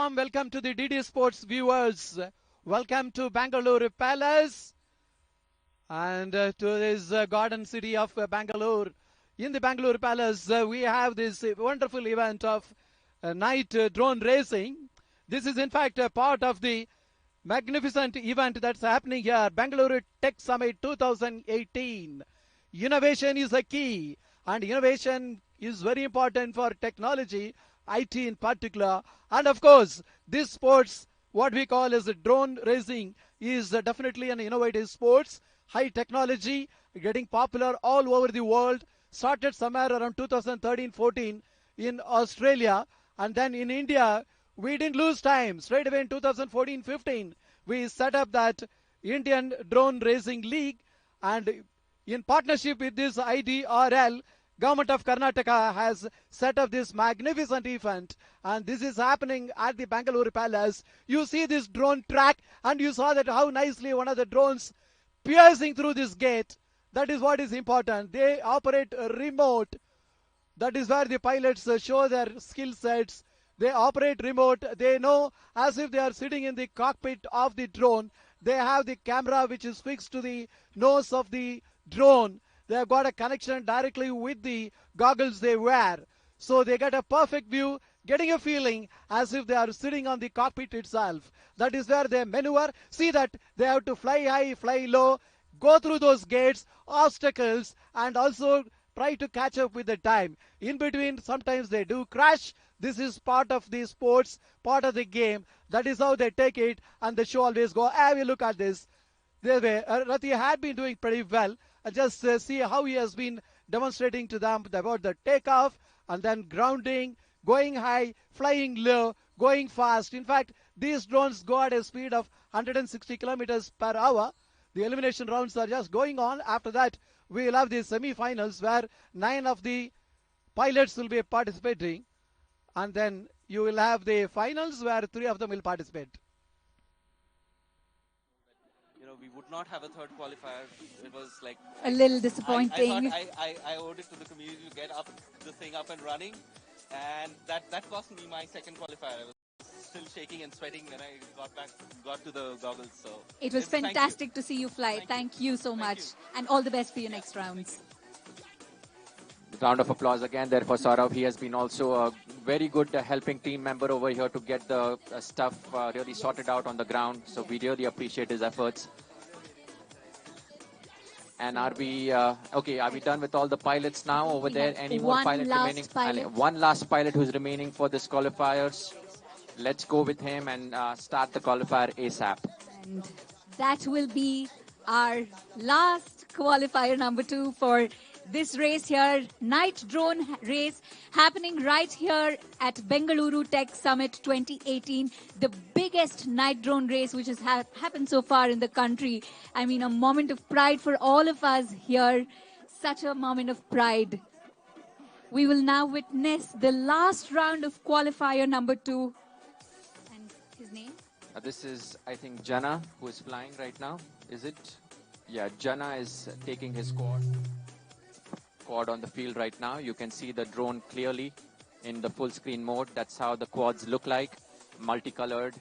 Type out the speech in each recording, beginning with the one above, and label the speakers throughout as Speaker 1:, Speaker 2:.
Speaker 1: warm welcome to the DD Sports viewers. Welcome to Bangalore Palace and to this garden city of Bangalore. In the Bangalore Palace, we have this wonderful event of night drone racing. This is in fact a part of the magnificent event that's happening here, Bangalore Tech Summit 2018. Innovation is a key, and innovation is very important for technology, IT in particular. And of course, this sports, what we call as drone racing, is definitely an innovative sports, high technology, getting popular all over the world. Started somewhere around 2013-14 in Australia, and then in India, we didn't lose time. Straight away in 2014-15, we set up that Indian Drone Racing League, and in partnership with this IDRL, Government of Karnataka has set up this magnificent event, and this is happening at the Bangalore Palace. You see this drone track, and you saw that how nicely one of the drones piercing through this gate. That is what is important. They operate remote. That is where the pilots show their skill sets. They operate remote. They know as if they are sitting in the cockpit of the drone. They have the camera which is fixed to the nose of the drone. They have got a connection directly with the goggles they wear. So they get a perfect view, getting a feeling as if they are sitting on the cockpit itself. That is where they maneuver. See that they have to fly high, fly low, go through those gates, obstacles, and also try to catch up with the time. In between, sometimes they do crash. This is part of the sports, part of the game. That is how they take it, and the show always go, have a look at this. Rati had been doing pretty well. Just see how he has been demonstrating to them about the takeoff and then grounding, going high, flying low, going fast. In fact, these drones go at a speed of 160 kilometers per hour. The elimination rounds are just going on. After that, we will have the semi-finals where 9 of the pilots will be participating. And then you will have the finals where 3 of them will participate.
Speaker 2: We would not have a third qualifier. It was like
Speaker 3: a little disappointing.
Speaker 2: I owed it to the community to get the thing up and running, and that cost me my second qualifier. I was still shaking and sweating when I got to the goggles. So
Speaker 3: it was fantastic to see you fly. Thank you so much, and all the best for your next rounds.
Speaker 4: Round of applause again there for Saurav. He has been also a very good helping team member over here to get the stuff really sorted out on the ground. So we really appreciate his efforts. And are we okay? Are we done with all the pilots now over there? Any more pilot remaining? One last pilot who's remaining for this qualifiers. Let's go with him and start the qualifier ASAP.
Speaker 3: And that will be our last qualifier number 2 for this race here, night drone race happening right here at Bengaluru Tech Summit 2018, the biggest night drone race which has happened so far in the country. I mean, a moment of pride for all of us here, such a moment of pride. We will now witness the last round of qualifier number 2. And his name?
Speaker 4: This is, I think, Jana, who is flying right now. Is it? Yeah, Jana is taking his quad on the field right now. You can see the drone clearly in the full screen mode. That's how the quads look like, multicolored.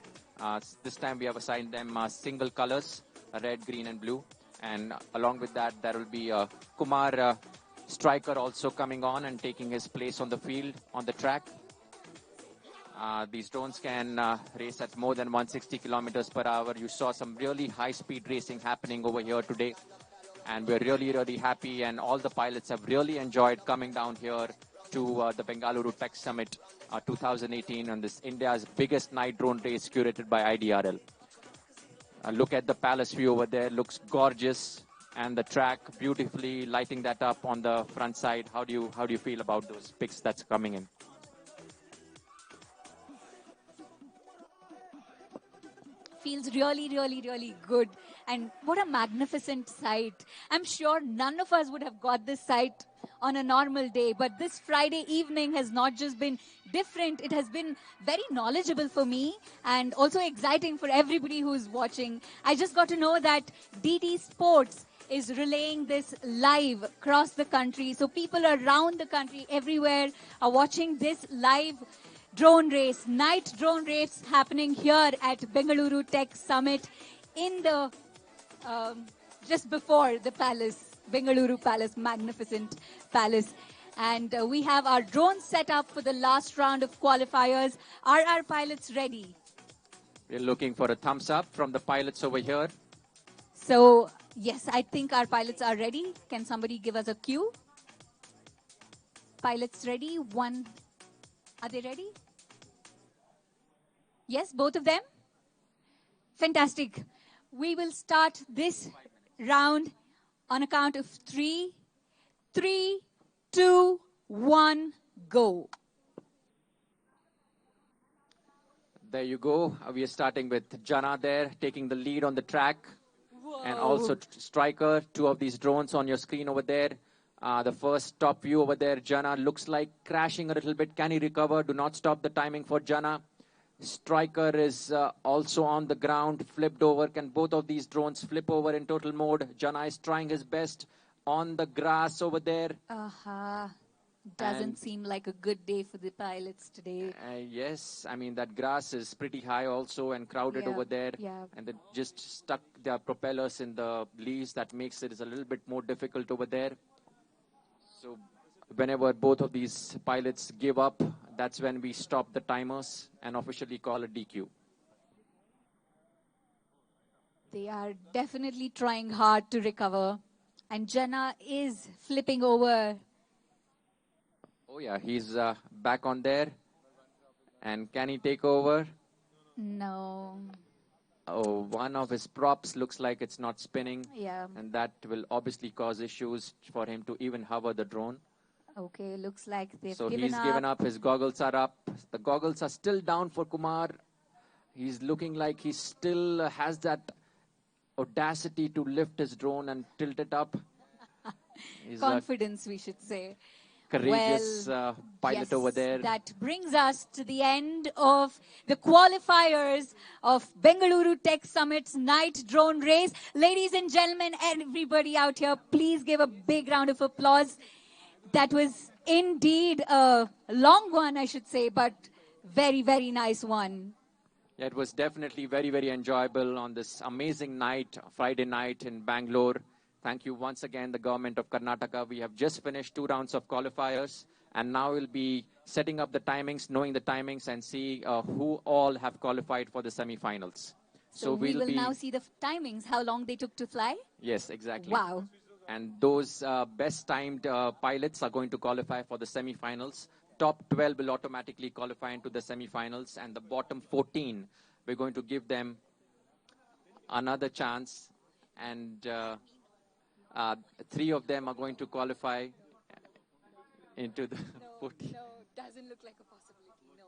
Speaker 4: This time we have assigned them single colors, red, green and blue. And along with that, there will be Kumar Striker also coming on and taking his place on the field, on the track. These drones can race at more than 160 kilometers per hour. You saw some really high speed racing happening over here today. And we're really, really happy, and all the pilots have really enjoyed coming down here to the Bengaluru Tech Summit 2018 on this India's biggest night drone race curated by IDRL. Look at the palace view over there, looks gorgeous, and the track beautifully lighting that up on the front side. How do you feel about those pics that's coming in?
Speaker 3: Feels really, really, really good. And what a magnificent sight. I'm sure none of us would have got this sight on a normal day, but this Friday evening has not just been different, it has been very knowledgeable for me and also exciting for everybody who's watching. I just got to know that DD Sports is relaying this live across the country. So people around the country, everywhere, are watching this live drone race, night drone race happening here at Bengaluru Tech Summit in the just before the palace, Bengaluru Palace, magnificent palace. And we have our drones set up for the last round of qualifiers. Are our pilots ready?
Speaker 4: We're looking for a thumbs up from the pilots over here.
Speaker 3: So, yes, I think our pilots are ready. Can somebody give us a cue? Pilots ready? One. Are they ready? Yes, both of them? Fantastic. We will start this round on a count of 3. 3, 2, 1, go.
Speaker 4: There you go. We are starting with Jana there, taking the lead on the track.
Speaker 3: Whoa.
Speaker 4: And also Striker, 2 of these drones on your screen over there. The first top view over there, Jana looks like crashing a little bit. Can he recover? Do not stop the timing for Jana. Striker is also on the ground, flipped over. Can both of these drones flip over in total mode? Jana is trying his best on the grass over there.
Speaker 3: Doesn't seem like a good day for the pilots today.
Speaker 4: Yes, I mean, that grass is pretty high also and crowded over there.
Speaker 3: Yeah.
Speaker 4: And they just stuck their propellers in the leaves. That makes it a little bit more difficult over there. So whenever both of these pilots give up, that's when we stop the timers and officially call a DQ.
Speaker 3: They are definitely trying hard to recover. And Jana is flipping over.
Speaker 4: Oh yeah, he's back on there. And can he take over?
Speaker 3: No.
Speaker 4: Oh, one of his props looks like it's not spinning.
Speaker 3: Yeah.
Speaker 4: And that will obviously cause issues for him to even hover the drone.
Speaker 3: Okay, looks like they've
Speaker 4: So
Speaker 3: given
Speaker 4: he's
Speaker 3: up.
Speaker 4: given up. His goggles are up. The goggles are still down for Kumar. He's looking like he still has that audacity to lift his drone and tilt it up. He's
Speaker 3: Confidence, we should say.
Speaker 4: courageous pilot
Speaker 3: yes,
Speaker 4: over there.
Speaker 3: That brings us to the end of the qualifiers of Bengaluru Tech Summit's night drone race. Ladies and gentlemen, everybody out here, please give a big round of applause. That was indeed a long one, I should say, but very, very nice one.
Speaker 4: Yeah, it was definitely very, very enjoyable on this amazing night, Friday night in Bangalore. Thank you once again, the government of Karnataka. We have just finished 2 rounds of qualifiers, and now we'll be setting up the timings, knowing the timings, and see who all have qualified for the semi-finals.
Speaker 3: So we will now see the timings, how long they took to fly?
Speaker 4: Yes, exactly.
Speaker 3: Wow.
Speaker 4: And those best timed pilots are going to qualify for the semi-finals. Top 12 will automatically qualify into the semi-finals, and the bottom 14, we're going to give them another chance, and 3 of them are going to qualify into the 14.
Speaker 3: No, doesn't look like a possibility. No.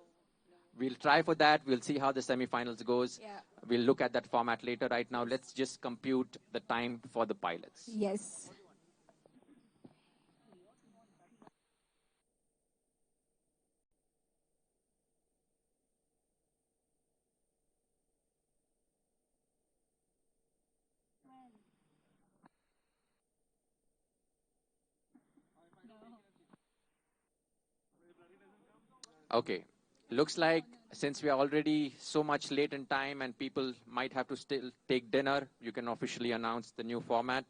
Speaker 4: We'll try for that. We'll see how the semi-finals goes.
Speaker 3: Yeah.
Speaker 4: We'll look at that format later. Right now, let's just compute the time for the pilots.
Speaker 3: Yes.
Speaker 4: Okay. Looks like since we are already so much late in time and people might have to still take dinner, you can officially announce the new format,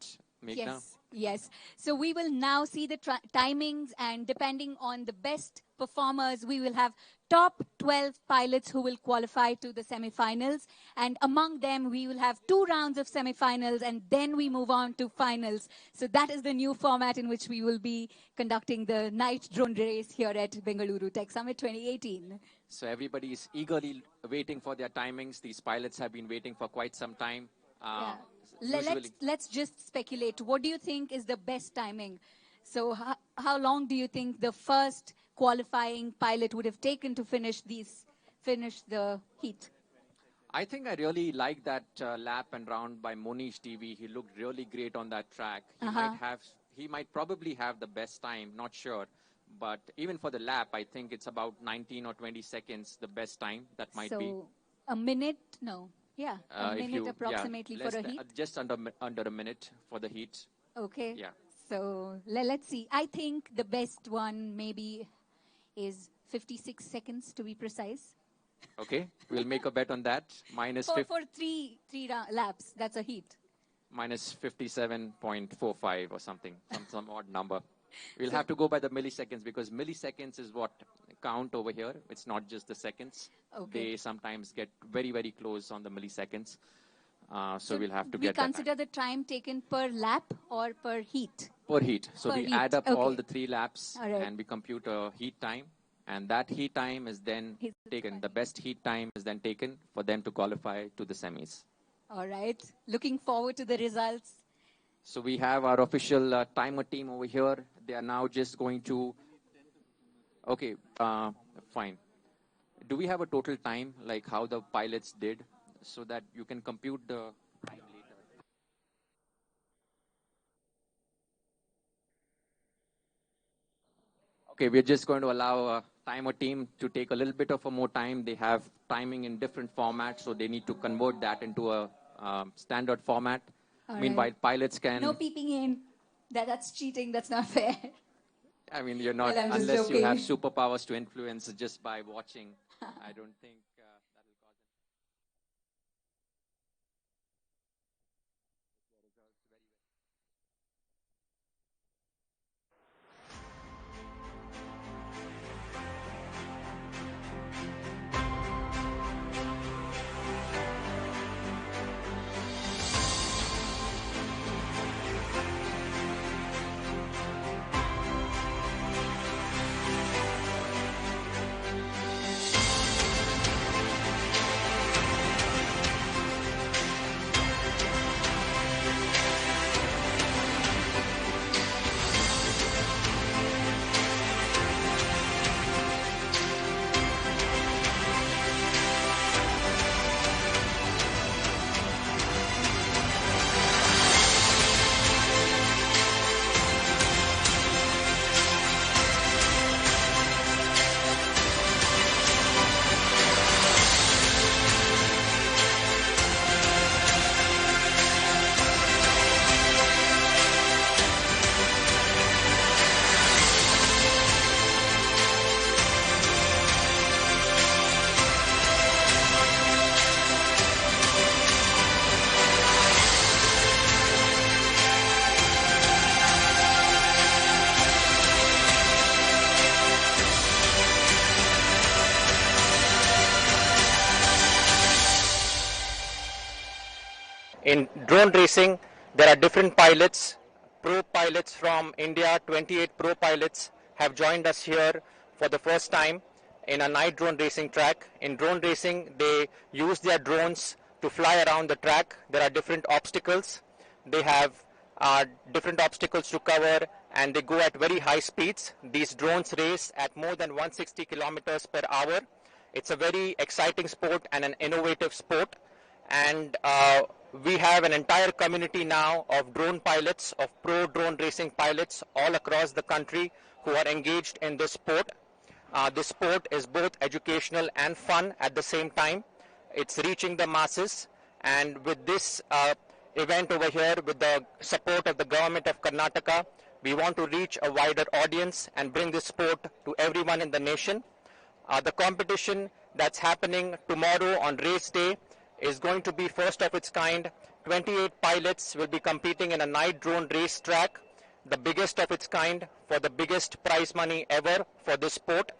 Speaker 4: Meghna.
Speaker 3: Yes. So we will now see the timings, and depending on the best performers, we will have top 12 pilots who will qualify to the semifinals. And among them, we will have 2 rounds of semifinals, and then we move on to finals. So that is the new format in which we will be conducting the night drone race here at Bengaluru Tech Summit 2018.
Speaker 4: So everybody is eagerly waiting for their timings. These pilots have been waiting for quite some time.
Speaker 3: Let's just speculate. What do you think is the best timing? So how long do you think the first qualifying pilot would have taken to finish the heat?
Speaker 4: I think I really like that lap and round by Monish TV. He looked really great on that track. He might probably have the best time, not sure. But even for the lap, I think it's about 19 or 20 seconds, the best time that might be.
Speaker 3: So a minute? No. Yeah, a minute approximately for a heat?
Speaker 4: Just under a minute for the heat.
Speaker 3: Okay.
Speaker 4: Yeah.
Speaker 3: So let's see. I think the best one maybe is 56 seconds to be precise.
Speaker 4: Okay, we'll make a bet on that.
Speaker 3: For three laps, that's a heat.
Speaker 4: Minus 57.45 or something, some odd number. We'll have to go by the milliseconds because milliseconds is what count over here. It's not just the seconds.
Speaker 3: Okay.
Speaker 4: They sometimes get very, very close on the milliseconds. So we'll have to get
Speaker 3: we consider the time taken per lap or per heat?
Speaker 4: Per heat. So
Speaker 3: per
Speaker 4: we
Speaker 3: heat.
Speaker 4: add up
Speaker 3: Okay.
Speaker 4: all the 3 laps
Speaker 3: All right.
Speaker 4: and we compute a heat time. And that heat time is then taken. The best heat time is then taken for them to qualify to the semis.
Speaker 3: All right. Looking forward to the results.
Speaker 4: So we have our official timer team over here. They are now just going to... Okay, fine. Do we have a total time, like how the pilots did, so that you can compute the time later? Okay, we're just going to allow a timer team to take a little bit of a more time. They have timing in different formats, so they need to convert that into a standard format.
Speaker 3: All
Speaker 4: Meanwhile,
Speaker 3: right.
Speaker 4: pilots can...
Speaker 3: No peeping in. That's cheating. That's not fair.
Speaker 4: I mean, you're not,
Speaker 3: Well, I'm just
Speaker 4: unless you have
Speaker 3: joking.
Speaker 4: superpowers to influence just by watching. I don't think that will cause it.
Speaker 5: In drone racing, there are different pilots. Pro pilots from India, 28 pro pilots have joined us here for the first time in a night drone racing track. In drone racing, they use their drones to fly around the track. There are different obstacles. They have different obstacles to cover, and they go at very high speeds. These drones race at more than 160 kilometers per hour. It's a very exciting sport and an innovative sport. And we have an entire community now of drone pilots, of pro drone racing pilots all across the country who are engaged in this sport. This sport is both educational and fun at the same time. It's reaching the masses, and with this event over here, with the support of the government of Karnataka, we want to reach a wider audience and bring this sport to everyone in the nation. The competition that's happening tomorrow on race day is going to be first of its kind. 28 pilots will be competing in a night drone race track, the biggest of its kind, for the biggest prize money ever for this sport.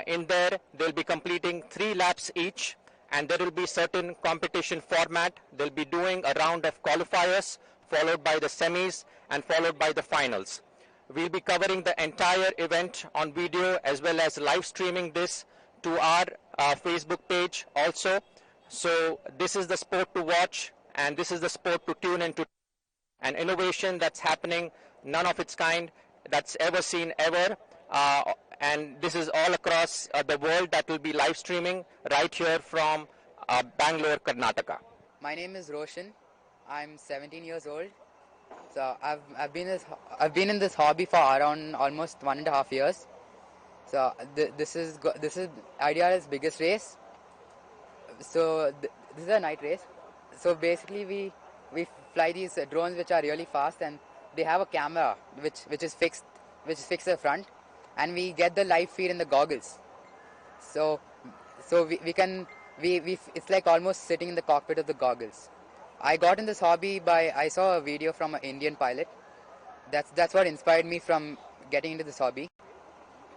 Speaker 5: In there, they'll be completing 3 laps each, and there will be certain competition format. They'll be doing a round of qualifiers, followed by the semis, and followed by the finals. We'll be covering the entire event on video, as well as live streaming this to our Facebook page also. So this is the sport to watch, and this is the sport to tune into. An innovation that's happening, none of its kind that's ever seen ever. And this is all across the world that will be live streaming right here from Bangalore, Karnataka.
Speaker 6: My name is Roshan. I'm 17 years old. So I've been in this hobby for around almost 1.5 years. So this is IDR's biggest race. So this is a night race. So basically we fly these drones which are really fast, and they have a camera which is fixed at the front, and we get the live feed in the goggles. So, so it's like almost sitting in the cockpit of the goggles. I got in this hobby I saw a video from an Indian pilot. That's what inspired me from getting into this hobby.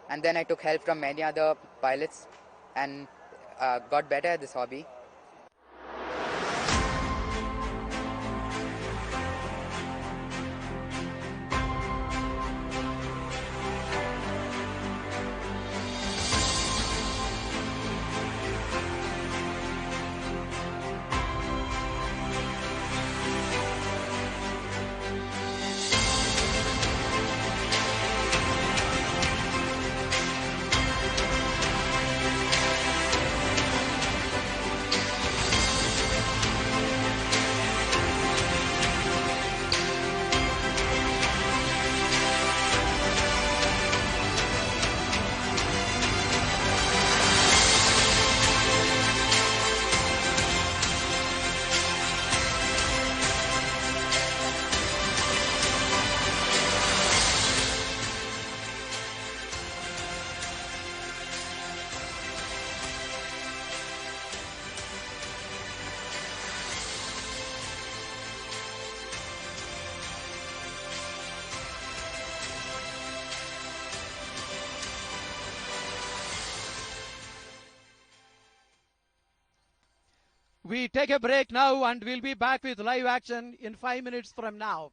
Speaker 6: And then I took help from many other pilots and got better at this hobby.
Speaker 1: We take a break now and we'll be back with live action in 5 minutes from now.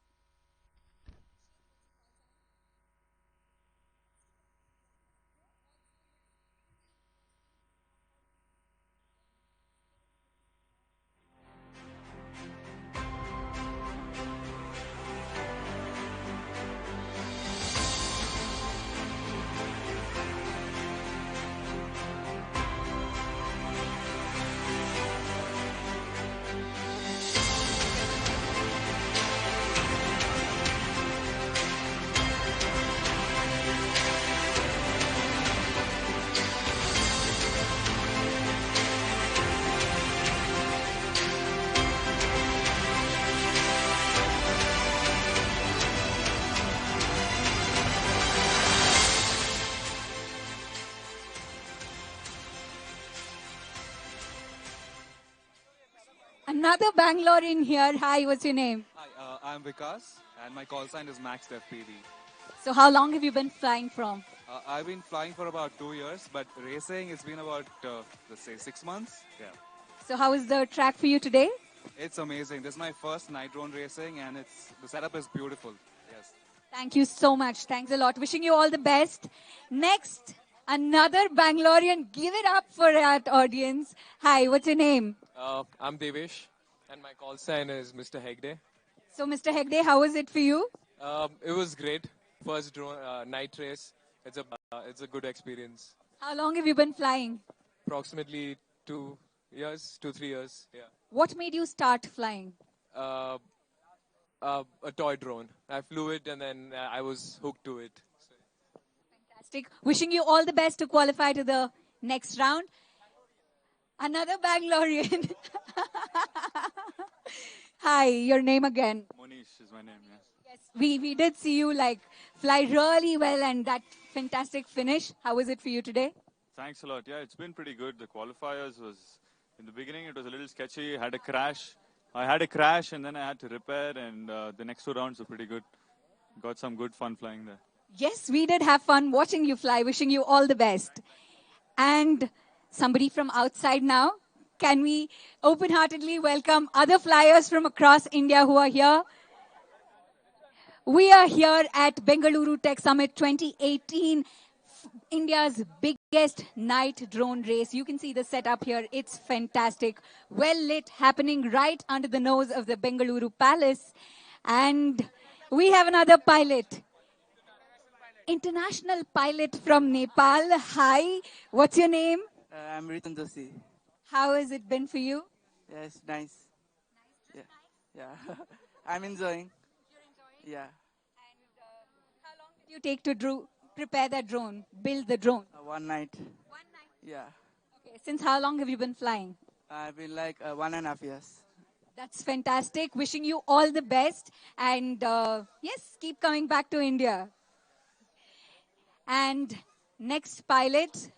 Speaker 3: Another Bangalorean here. Hi, what's your name?
Speaker 7: Hi, I'm Vikas, and my call sign is Max FPD.
Speaker 3: So how long have you been flying from?
Speaker 7: I've been flying for about 2 years, but racing it's been about, let's say, 6 months. Yeah,
Speaker 3: So how is the track for you today?
Speaker 7: it's amazing. This is my first night drone racing, and the setup is beautiful. Yes.
Speaker 3: Thank you so much. Thanks a lot. Wishing you all the best. Next, another Bangalorean. Give it up for that audience. Hi, what's your name?
Speaker 8: I'm Devesh, and my call sign is Mr. Hegde.
Speaker 3: So, Mr. Hegde, how was it for you?
Speaker 8: It was great. First drone, night race. It's a good experience.
Speaker 3: How long have you been flying?
Speaker 8: Approximately 2 years, 2-3 years. Yeah.
Speaker 3: What made you start flying?
Speaker 8: Uh, a toy drone. I flew it, and then I was hooked to it. So,
Speaker 3: Fantastic. Wishing you all the best to qualify to the next round. Another Bangalorean. Hi, your name again.
Speaker 9: Monish is my name, yes.
Speaker 3: Yes, we did see you like fly really well and that fantastic finish. How was it for you today?
Speaker 9: Thanks a lot. Yeah, it's been pretty good. The qualifiers was, in the beginning, it was a little sketchy. I had a crash and then I had to repair, and the next 2 rounds were pretty good. Got some good fun flying there.
Speaker 3: Yes, we did have fun watching you fly. Wishing you all the best. And somebody from outside now. Can we open-heartedly welcome other flyers from across India who are here? We are here at Bengaluru Tech Summit 2018, India's biggest night drone race. You can see the setup here. It's fantastic. Well lit, happening right under the nose of the Bengaluru Palace. And we have another pilot. International pilot from Nepal. Hi, what's your name?
Speaker 10: I'm Ritan Doshi.
Speaker 3: How has it been for you?
Speaker 10: Yes, nice. Yeah, yeah. I'm enjoying. Yeah.
Speaker 3: And how long did you take to prepare that drone, build the drone?
Speaker 10: One night.
Speaker 3: 1 night.
Speaker 10: Yeah.
Speaker 3: Okay. Since how long have you been flying?
Speaker 10: I've been like 1.5 years.
Speaker 3: That's fantastic. Wishing you all the best. And yes, keep coming back to India. And next pilot.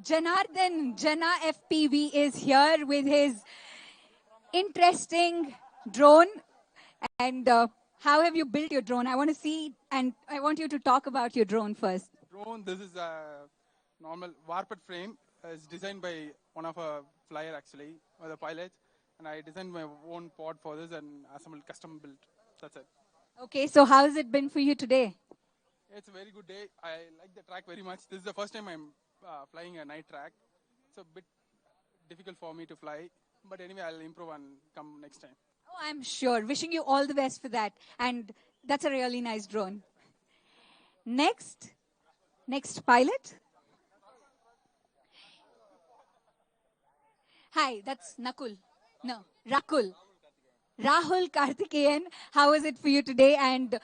Speaker 3: Janardhan Jana FPV is here with his interesting drone. And how have you built your drone? I want to see, and I want you to talk about your drone first.
Speaker 11: Drone, this is a normal warped frame. It's designed by one of a flyer actually, or the pilot. And I designed my own pod for this and assembled custom built. That's it.
Speaker 3: Okay, so how has it been for you today?
Speaker 11: It's a very good day. I like the track very much. This is the first time I'm flying a night track. It's a bit difficult for me to fly. But anyway, I'll improve and come next time.
Speaker 3: Oh, I'm sure. Wishing you all the best for that. And that's a really nice drone. Next pilot. Hi, that's Nakul. No, Rakul. Rahul Karthikeyan, how was it for you today? And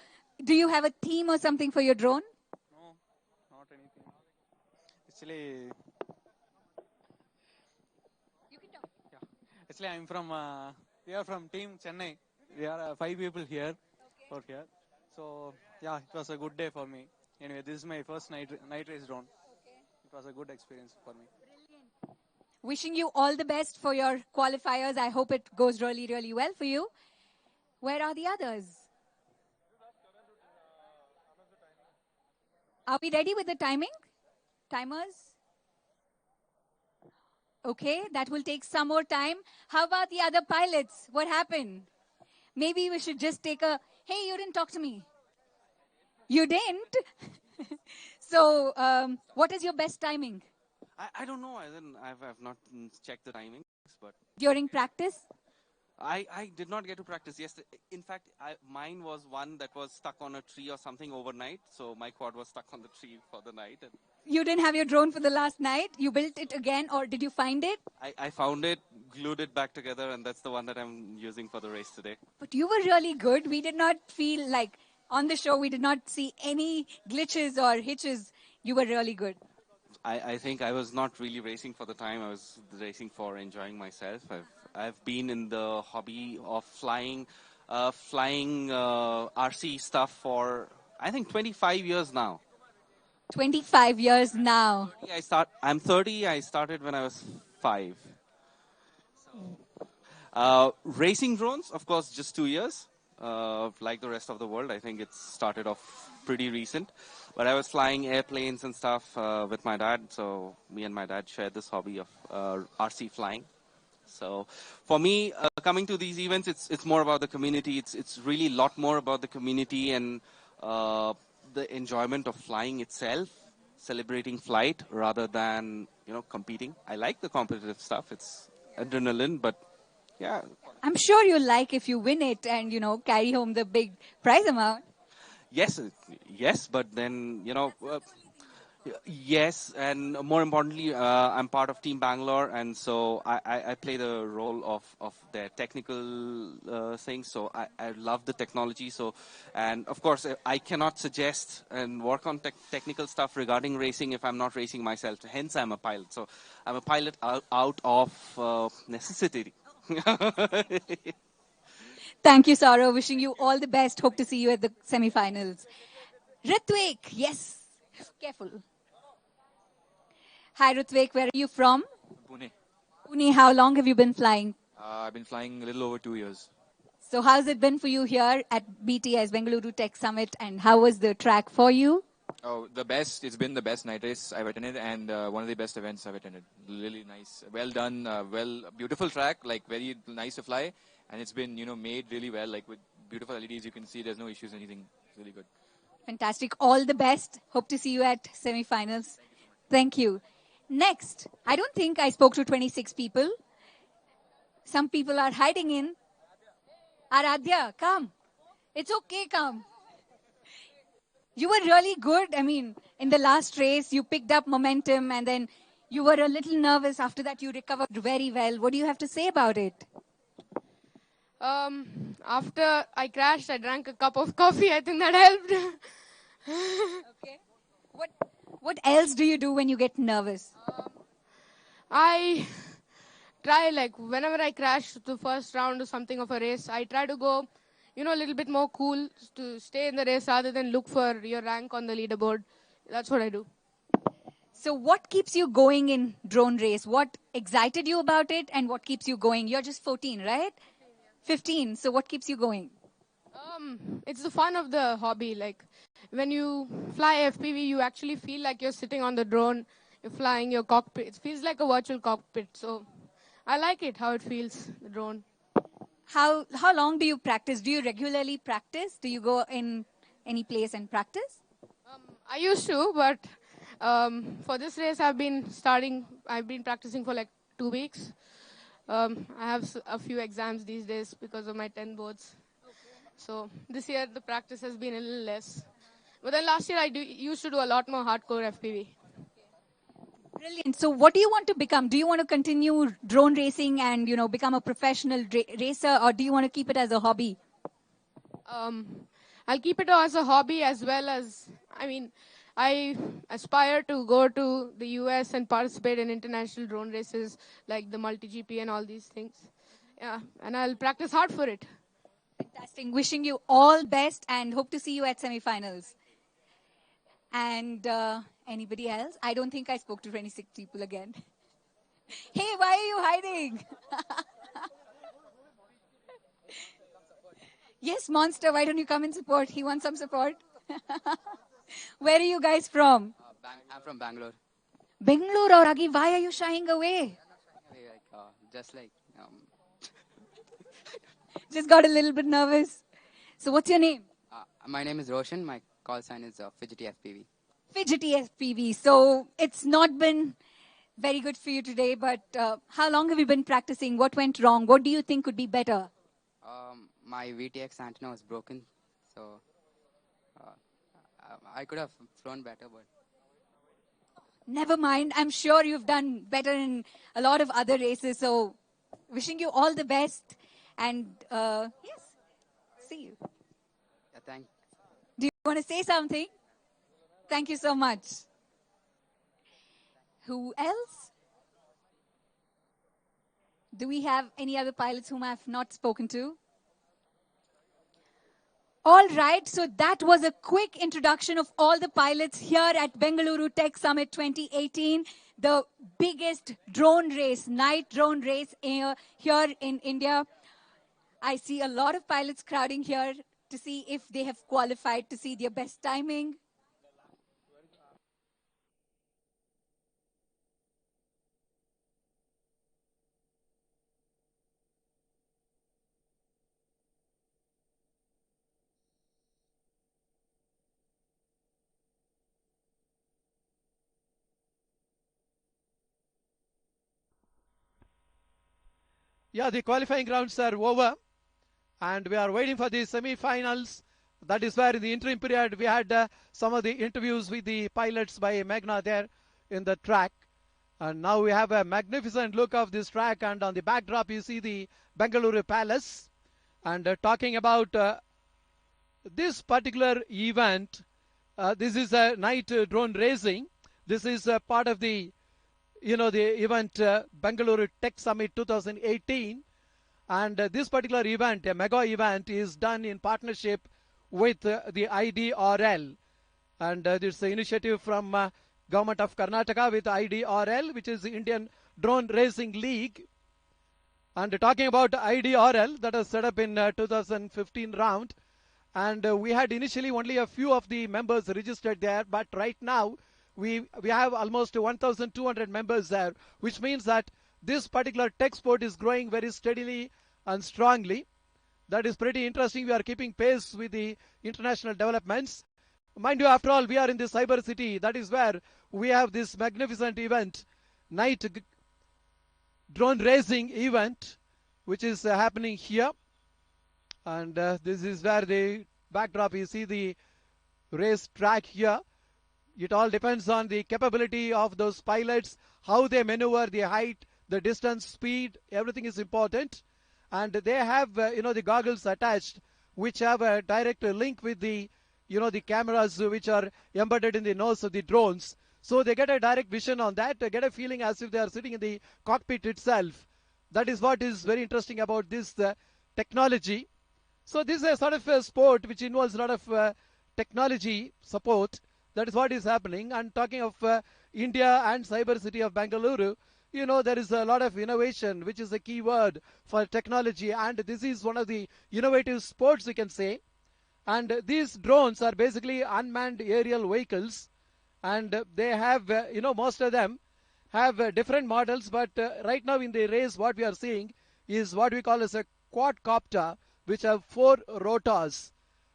Speaker 3: do you have a theme or something for your drone?
Speaker 12: No, not anything. Actually, Actually, I'm from. We are from Team Chennai. We are 5 people here. Okay. Here. So yeah, it was a good day for me. Anyway, this is my first night race drone. Okay. It was a good experience for me.
Speaker 3: Brilliant. Wishing you all the best for your qualifiers. I hope it goes really, really well for you. Where are the others? Are we ready with the timing? Timers? Okay, that will take some more time. How about the other pilots? What happened? Maybe we should just take a, hey, you didn't talk to me. You didn't? So, what is your best timing?
Speaker 2: I don't know. I've not checked the timings, but
Speaker 3: During practice?
Speaker 2: I did not get to practice. Yes, in fact, mine was one that was stuck on a tree or something overnight. So my quad was stuck on the tree for the night. And
Speaker 3: You didn't have your drone for the last night? You built it again, or did you find it?
Speaker 2: I found it, glued it back together, and that's the one that I'm using for the race today.
Speaker 3: But you were really good. We did not feel like, on the show, we did not see any glitches or hitches. You were really good.
Speaker 2: I think I was not really racing for the time. I was racing for enjoying myself. I've been in the hobby of flying RC stuff for I think 25 years now.
Speaker 3: 25 years now.
Speaker 2: I'm 30. I started when I was 5. Racing drones, of course, just 2 years. Like the rest of the world, I think it started off pretty recent. But I was flying airplanes and stuff with my dad. So me and my dad shared this hobby of RC flying. So for me, coming to these events, it's more about the community. It's really a lot more about the community and the enjoyment of flying itself, celebrating flight rather than competing. I like the competitive stuff. It's adrenaline, but yeah.
Speaker 3: I'm sure you'll like if you win it and, carry home the big prize amount.
Speaker 2: Yes, but then, yes, and more importantly, I'm part of Team Bangalore, and so I play the role of their technical things, so I love the technology, and of course, I cannot suggest and work on technical stuff regarding racing if I'm not racing myself, hence I'm a pilot, so I'm a pilot out of necessity.
Speaker 3: Thank you, Saurav. Wishing you all the best. Hope to see you at the semi-finals. Ritvik, yes. Careful. Hi, Ritvik. Where are you from?
Speaker 13: Pune.
Speaker 3: Pune. How long have you been flying?
Speaker 13: I've been flying a little over 2 years.
Speaker 3: So how's it been for you here at BTS, Bengaluru Tech Summit, and how was the track for you?
Speaker 13: Oh, the best. It's been the best night race I've attended and one of the best events I've attended. Really nice. Well done. Beautiful track, like very nice to fly. And it's been, made really well, like with beautiful LEDs. You can see there's no issues, anything. It's really good.
Speaker 3: Fantastic. All the best. Hope to see you at semi-finals. Thank you. Next, I don't think I spoke to 26 people. Some people are hiding in. Aradhya, come. It's okay, come. You were really good. I mean, in the last race, you picked up momentum and then you were a little nervous. After that, you recovered very well. What do you have to say about it?
Speaker 14: After I crashed, I drank a cup of coffee. I think that helped.
Speaker 3: Okay. What else do you do when you get nervous?
Speaker 14: I try, like, whenever I crash the first round or something of a race, I try to go, a little bit more cool to stay in the race rather than look for your rank on the leaderboard. That's what I do.
Speaker 3: So what keeps you going in drone race? What excited you about it and what keeps you going? You're just 14, right? 15. So what keeps you going?
Speaker 14: It's the fun of the hobby. Like when you fly FPV, you actually feel like you're sitting on the drone. You're flying your cockpit. It feels like a virtual cockpit. So I like it, how it feels, the drone.
Speaker 3: How long do you practice? Do you regularly practice? Do you go in any place and practice?
Speaker 14: I used to, but for this race, I've been practicing for like 2 weeks. I have a few exams these days because of my 10 boards. So this year the practice has been a little less. But then last year I used to do a lot more hardcore FPV.
Speaker 3: Brilliant. So what do you want to become? Do you want to continue drone racing and, become a professional racer, or do you want to keep it as a hobby?
Speaker 14: I'll keep it as a hobby as well as, I aspire to go to the US and participate in international drone races like the multi-GP and all these things. Yeah, and I'll practice hard for it.
Speaker 3: Fantastic. Wishing you all best and hope to see you at semifinals. And anybody else? I don't think I spoke to 26 people again. Hey, why are you hiding? Yes, Monster, why don't you come and support? He wants some support. Where are you guys from?
Speaker 6: I'm from Bangalore.
Speaker 3: Bangalore or Ragi, why are you shying away?
Speaker 6: Just like...
Speaker 3: Just got a little bit nervous. So what's your name?
Speaker 6: My name is Roshan. My call sign is Fidgety FPV.
Speaker 3: Fidgety FPV. So it's not been very good for you today, but how long have you been practicing? What went wrong? What do you think could be better?
Speaker 6: My VTX antenna was broken, so I could have flown better, but...
Speaker 3: Never mind. I'm sure you've done better in a lot of other races, so wishing you all the best. And yes, see you.
Speaker 6: Yeah, thanks.
Speaker 3: Do you want to say something? Thank you so much. Who else? Do we have any other pilots whom I have not spoken to? All right, so that was a quick introduction of all the pilots here at Bengaluru Tech Summit 2018, the biggest drone race, night drone race here in India. I see a lot of pilots crowding here to see if they have qualified, to see their best timing.
Speaker 1: Yeah, the qualifying rounds are over and we are waiting for the semi-finals. That is where in the interim period we had some of the interviews with the pilots by Meghna there in the track. And now we have a magnificent look of this track, and on the backdrop you see the Bengaluru Palace. And talking about this particular event, this is a night drone racing. This is part of the the event Bengaluru Tech Summit 2018, and this particular event, a mega event, is done in partnership with the IDRL, and this is an initiative from Government of Karnataka with IDRL, which is the Indian Drone Racing League. And talking about IDRL, that was set up in 2015 round, and we had initially only a few of the members registered there, but right now we have almost 1,200 members there, which means that this particular tech sport is growing very steadily and strongly. That is pretty interesting. We are keeping pace with the international developments. Mind you, after all, we are in the cyber city. That is where we have this magnificent event, night drone racing event, which is happening here. And this is where the backdrop, you see the race track here. It all depends on the capability of those pilots, how they maneuver, the height, the distance, speed, everything is important. And they have, the goggles attached, which have a direct link with the, the cameras which are embedded in the nose of the drones. So they get a direct vision on that, they get a feeling as if they are sitting in the cockpit itself. That is what is very interesting about this technology. So this is a sort of a sport which involves a lot of technology support. That is what is happening. And talking of India and Cyber City of Bangalore, you know, there is a lot of innovation, which is a key word for technology, and this is one of the innovative sports, you can say. And these drones are basically unmanned aerial vehicles, and they have, you know, most of them have different models, but right now in the race, what we are seeing is what we call as a quadcopter, which have 4 rotors.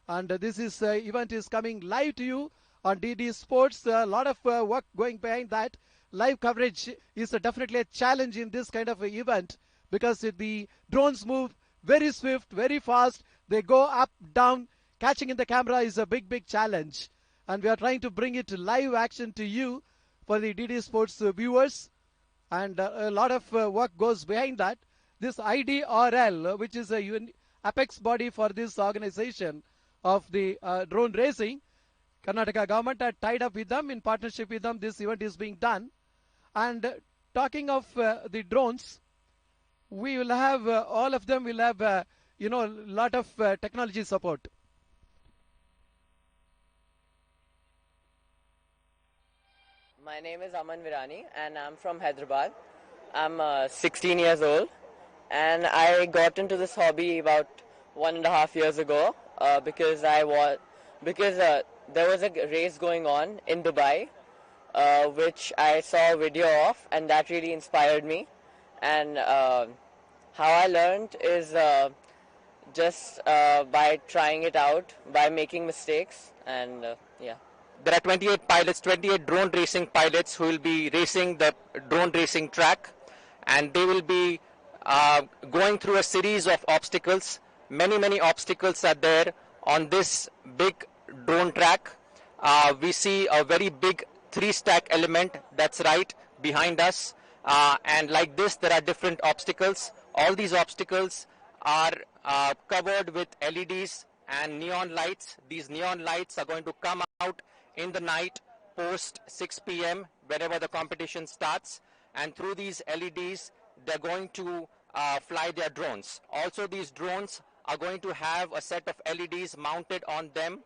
Speaker 1: And this is event is coming live to you on DD Sports. A lot of work going behind that. Live coverage is definitely a challenge in this kind of event, because the drones move very swift, very fast. They go up, down. Catching in the camera is a big challenge. And we are trying to bring it to live action to you for the DD Sports viewers. And a lot of work goes behind that. This IDRL, which is a apex body for this organization of the drone racing, Karnataka government had tied up with them. In partnership with them, this event is being done. And talking of the drones, we will have all of them will have you know, a lot of technology support.
Speaker 15: My name is Aman Virani and I'm from Hyderabad. I'm 16 years old and I got into this hobby about 1.5 years ago because there was a race going on in Dubai which I saw a video of, and that really inspired me. And how I learned is just by trying it out, by making mistakes, and yeah.
Speaker 5: There are 28 pilots, 28 drone racing pilots who will be racing the drone racing track, and they will be going through a series of obstacles. Many obstacles are there on this big drone track. We see a very big 3-stack element that's right behind us, and like this there are different obstacles. All these obstacles are covered with LEDs and neon lights. These neon lights are going to come out in the night post 6 p.m. whenever the competition starts, and through these LEDs they're going to fly their drones. Also, these drones are going to have a set of LEDs mounted on them,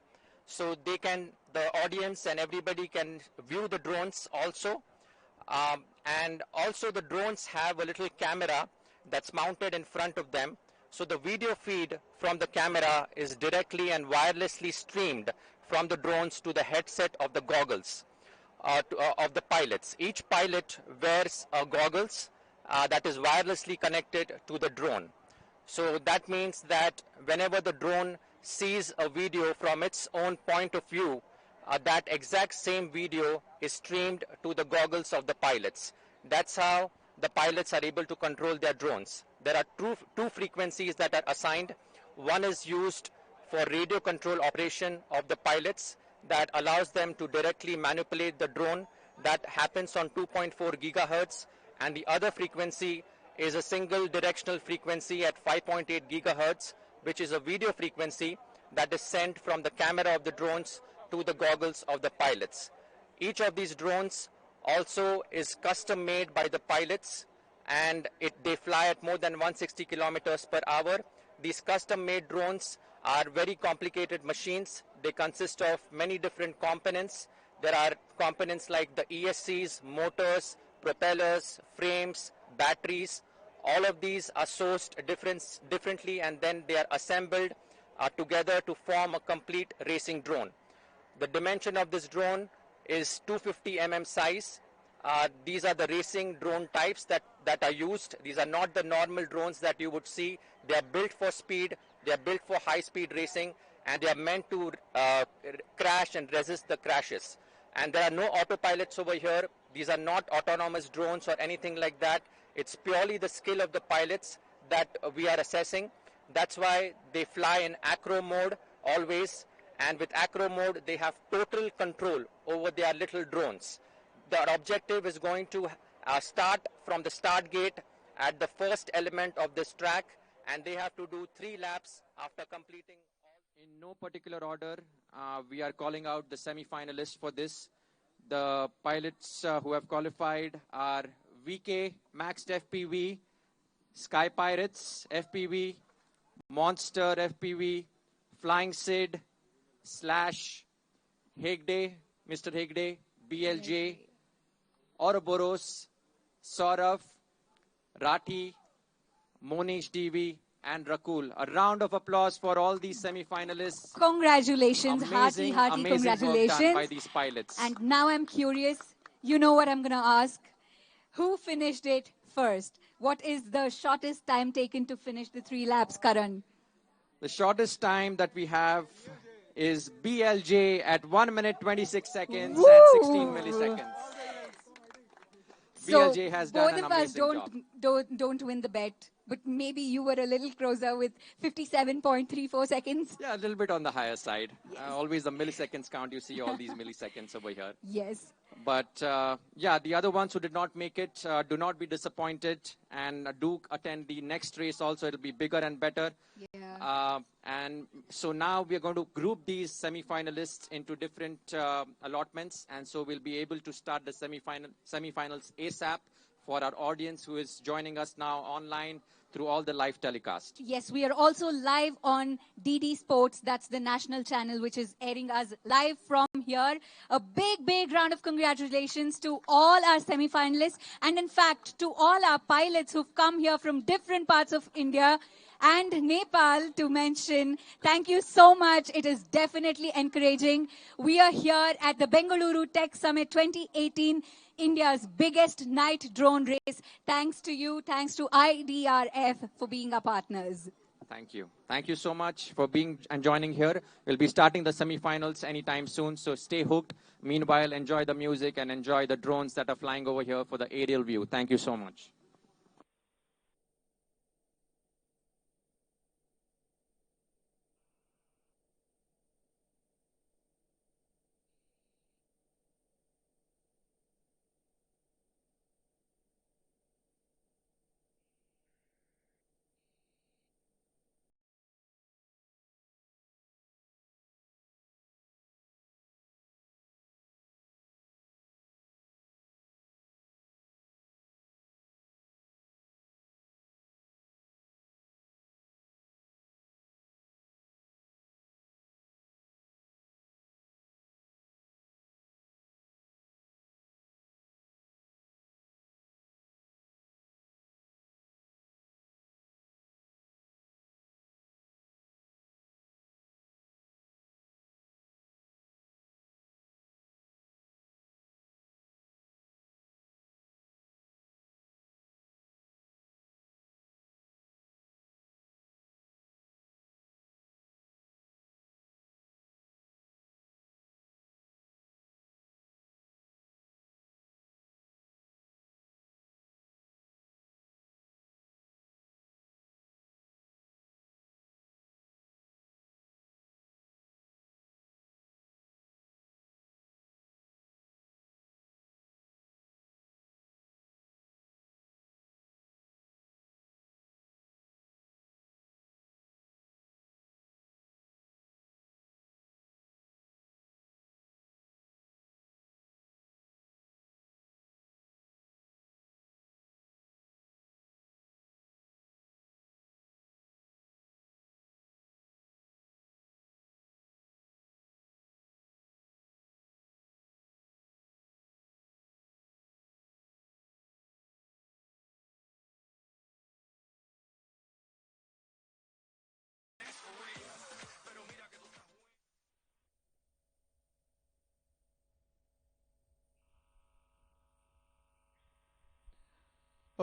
Speaker 5: so the audience and everybody can view the drones also. And also the drones have a little camera that's mounted in front of them, so the video feed from the camera is directly and wirelessly streamed from the drones to the headset of the goggles of the pilots. Each pilot wears goggles that is wirelessly connected to the drone. So that means that whenever the drone sees a video from its own point of view, that exact same video is streamed to the goggles of the pilots. That's how the pilots are able to control their drones. There are two frequencies that are assigned. One is used for radio control operation of the pilots that allows them to directly manipulate the drone. That happens on 2.4 gigahertz, and the other frequency is a single directional frequency at 5.8 gigahertz, which is a video frequency that is sent from the camera of the drones to the goggles of the pilots. Each of these drones also is custom made by the pilots, and they fly at more than 160 kilometers per hour. These custom made drones are very complicated machines. They consist of many different components. There are components like the ESCs, motors, propellers, frames, batteries. All of these are sourced differently, and then they are assembled together to form a complete racing drone. The dimension of this drone is 250 mm size. These are the racing drone types that are used. These are not the normal drones that you would see. They are built for speed, they are built for high-speed racing, and they are meant to crash and resist the crashes. And there are no autopilots over here. These are not autonomous drones or anything like that. It's purely the skill of the pilots that we are assessing. That's why they fly in acro mode always, and with acro mode they have total control over their little drones. Their objective is going to start from the start gate at the first element of this track, and they have to do 3 laps after completing.
Speaker 4: In no particular order, we are calling out the semi-finalists for this. The pilots who have qualified are VK Maxed FPV, Sky Pirates FPV, Monster FPV, Flying Sid, Slash, Hegde, Mr. Hegde, BLJ, Ouroboros, Saurav, Rathi, Monish Devi, and Rakul. A round of applause for all these semi-finalists.
Speaker 3: Congratulations,
Speaker 4: Amazing,
Speaker 3: hearty
Speaker 4: amazing work
Speaker 3: congratulations.
Speaker 4: done by these pilots.
Speaker 3: And now I'm curious, you know what I'm going to ask? Who finished it first? What is the shortest time taken to finish the 3 laps, Karan?
Speaker 4: The shortest time that we have is BLJ at 1 minute 26 seconds
Speaker 3: Woo!
Speaker 4: and 16 milliseconds.
Speaker 3: So
Speaker 4: BLJ has done
Speaker 3: both
Speaker 4: an
Speaker 3: of us
Speaker 4: amazing
Speaker 3: don't win the bet, but maybe you were a little closer with 57.34 seconds.
Speaker 4: Yeah, a little bit on the higher side. Always the milliseconds count. You see all these milliseconds over here.
Speaker 3: Yes.
Speaker 4: But yeah, the other ones who did not make it, do not be disappointed and do attend the next race also. It'll be bigger and better.
Speaker 3: Yeah.
Speaker 4: And so now we are going to group these semi-finalists into different allotments. And so we'll be able to start the semi-finals ASAP for our audience who is joining us now online through all the live telecast.
Speaker 3: Yes, we are also live on DD Sports. That's the national channel which is airing us live from here. A big round of congratulations to all our semi-finalists and in fact to all our pilots who've come here from different parts of India and Nepal to mention. Thank you so much. It is definitely encouraging. We are here at the Bengaluru Tech Summit 2018, India's biggest night drone race. Thanks to you, thanks to IDRF for being our partners.
Speaker 4: Thank you. Thank you so much for being and joining here. We'll be starting the semi-finals anytime soon, so stay hooked. Meanwhile, enjoy the music and enjoy the drones that are flying over here for the aerial view. Thank you so much.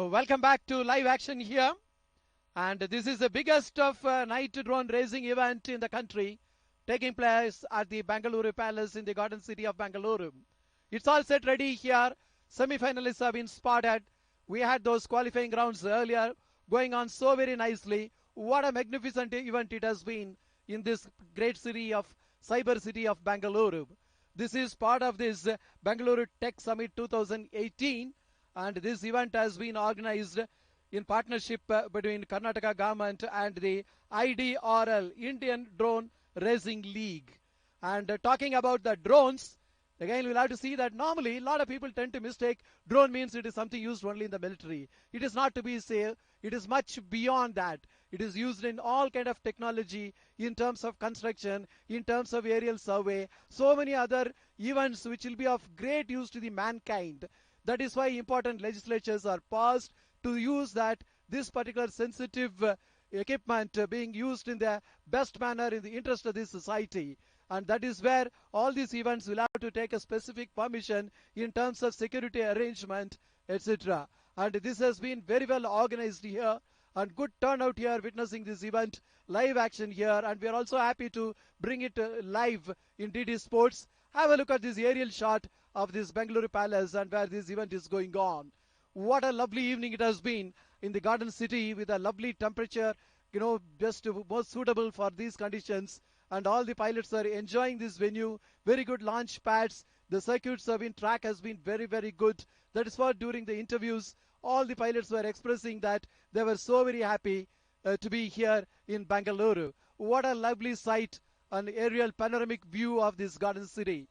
Speaker 1: Welcome back to live action here. And this is the biggest of night drone racing event in the country, taking place at the Bengaluru Palace in the Garden City of Bengaluru. It's all set ready here. Semi-finalists have been spotted. We had those qualifying rounds earlier going on so very nicely. What a magnificent event it has been in this great city of cyber city of Bengaluru. This is part of this Bengaluru Tech Summit 2018, and this event has been organized in partnership between Karnataka government and the IDRL, Indian Drone Racing League. And talking about the drones, again we'll have to see that normally a lot of people tend to mistake drone means it is something used only in the military. It is not to be safe. It is much beyond that. It is used in all kind of technology, in terms of construction, in terms of aerial survey, so many other events which will be of great use to the mankind. That is why important legislatures are passed to use this particular sensitive equipment being used in the best manner in the interest of this society. And that is where all these events will have to take a specific permission in terms of security arrangement, etc. And this has been very well organized here, and good turnout here witnessing this event, live action here, and we are also happy to bring it live in DD Sports. Have a look at this aerial shot of this Bengaluru Palace and where this event is going on. What a lovely evening it has been in the Garden City with a lovely temperature, just most suitable for these conditions. And all the pilots are enjoying this venue. Very good launch pads. The circuit serving track has been very, very good. That is what during the interviews, all the pilots were expressing that they were so very happy to be here in Bengaluru. What a lovely sight, an aerial panoramic view of this Garden City.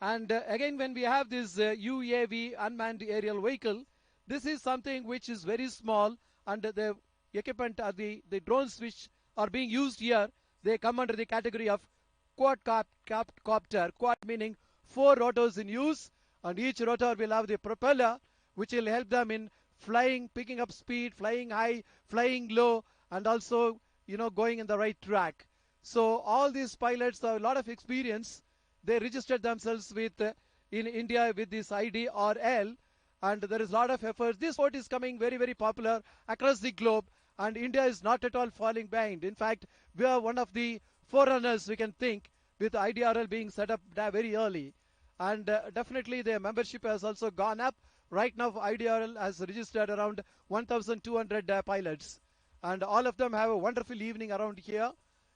Speaker 1: And again, when we have this UAV, unmanned aerial vehicle, this is something which is very small, and the equipment, the drones which are being used here, they come under the category of quadcopter, quad meaning 4 rotors in use, and each rotor will have the propeller which will help them in flying, picking up speed, flying high, flying low, and also, going in the right track. So all these pilots have a lot of experience. They registered themselves with in India with this IDRL, and there is a lot of effort. This sport is coming very, very popular across the globe, and India is not at all falling behind. In fact, we are one of the forerunners, we can think, with IDRL being set up very early. And definitely the membership has also gone up. Right now, IDRL has registered around 1,200 pilots. And all of them have a wonderful evening around here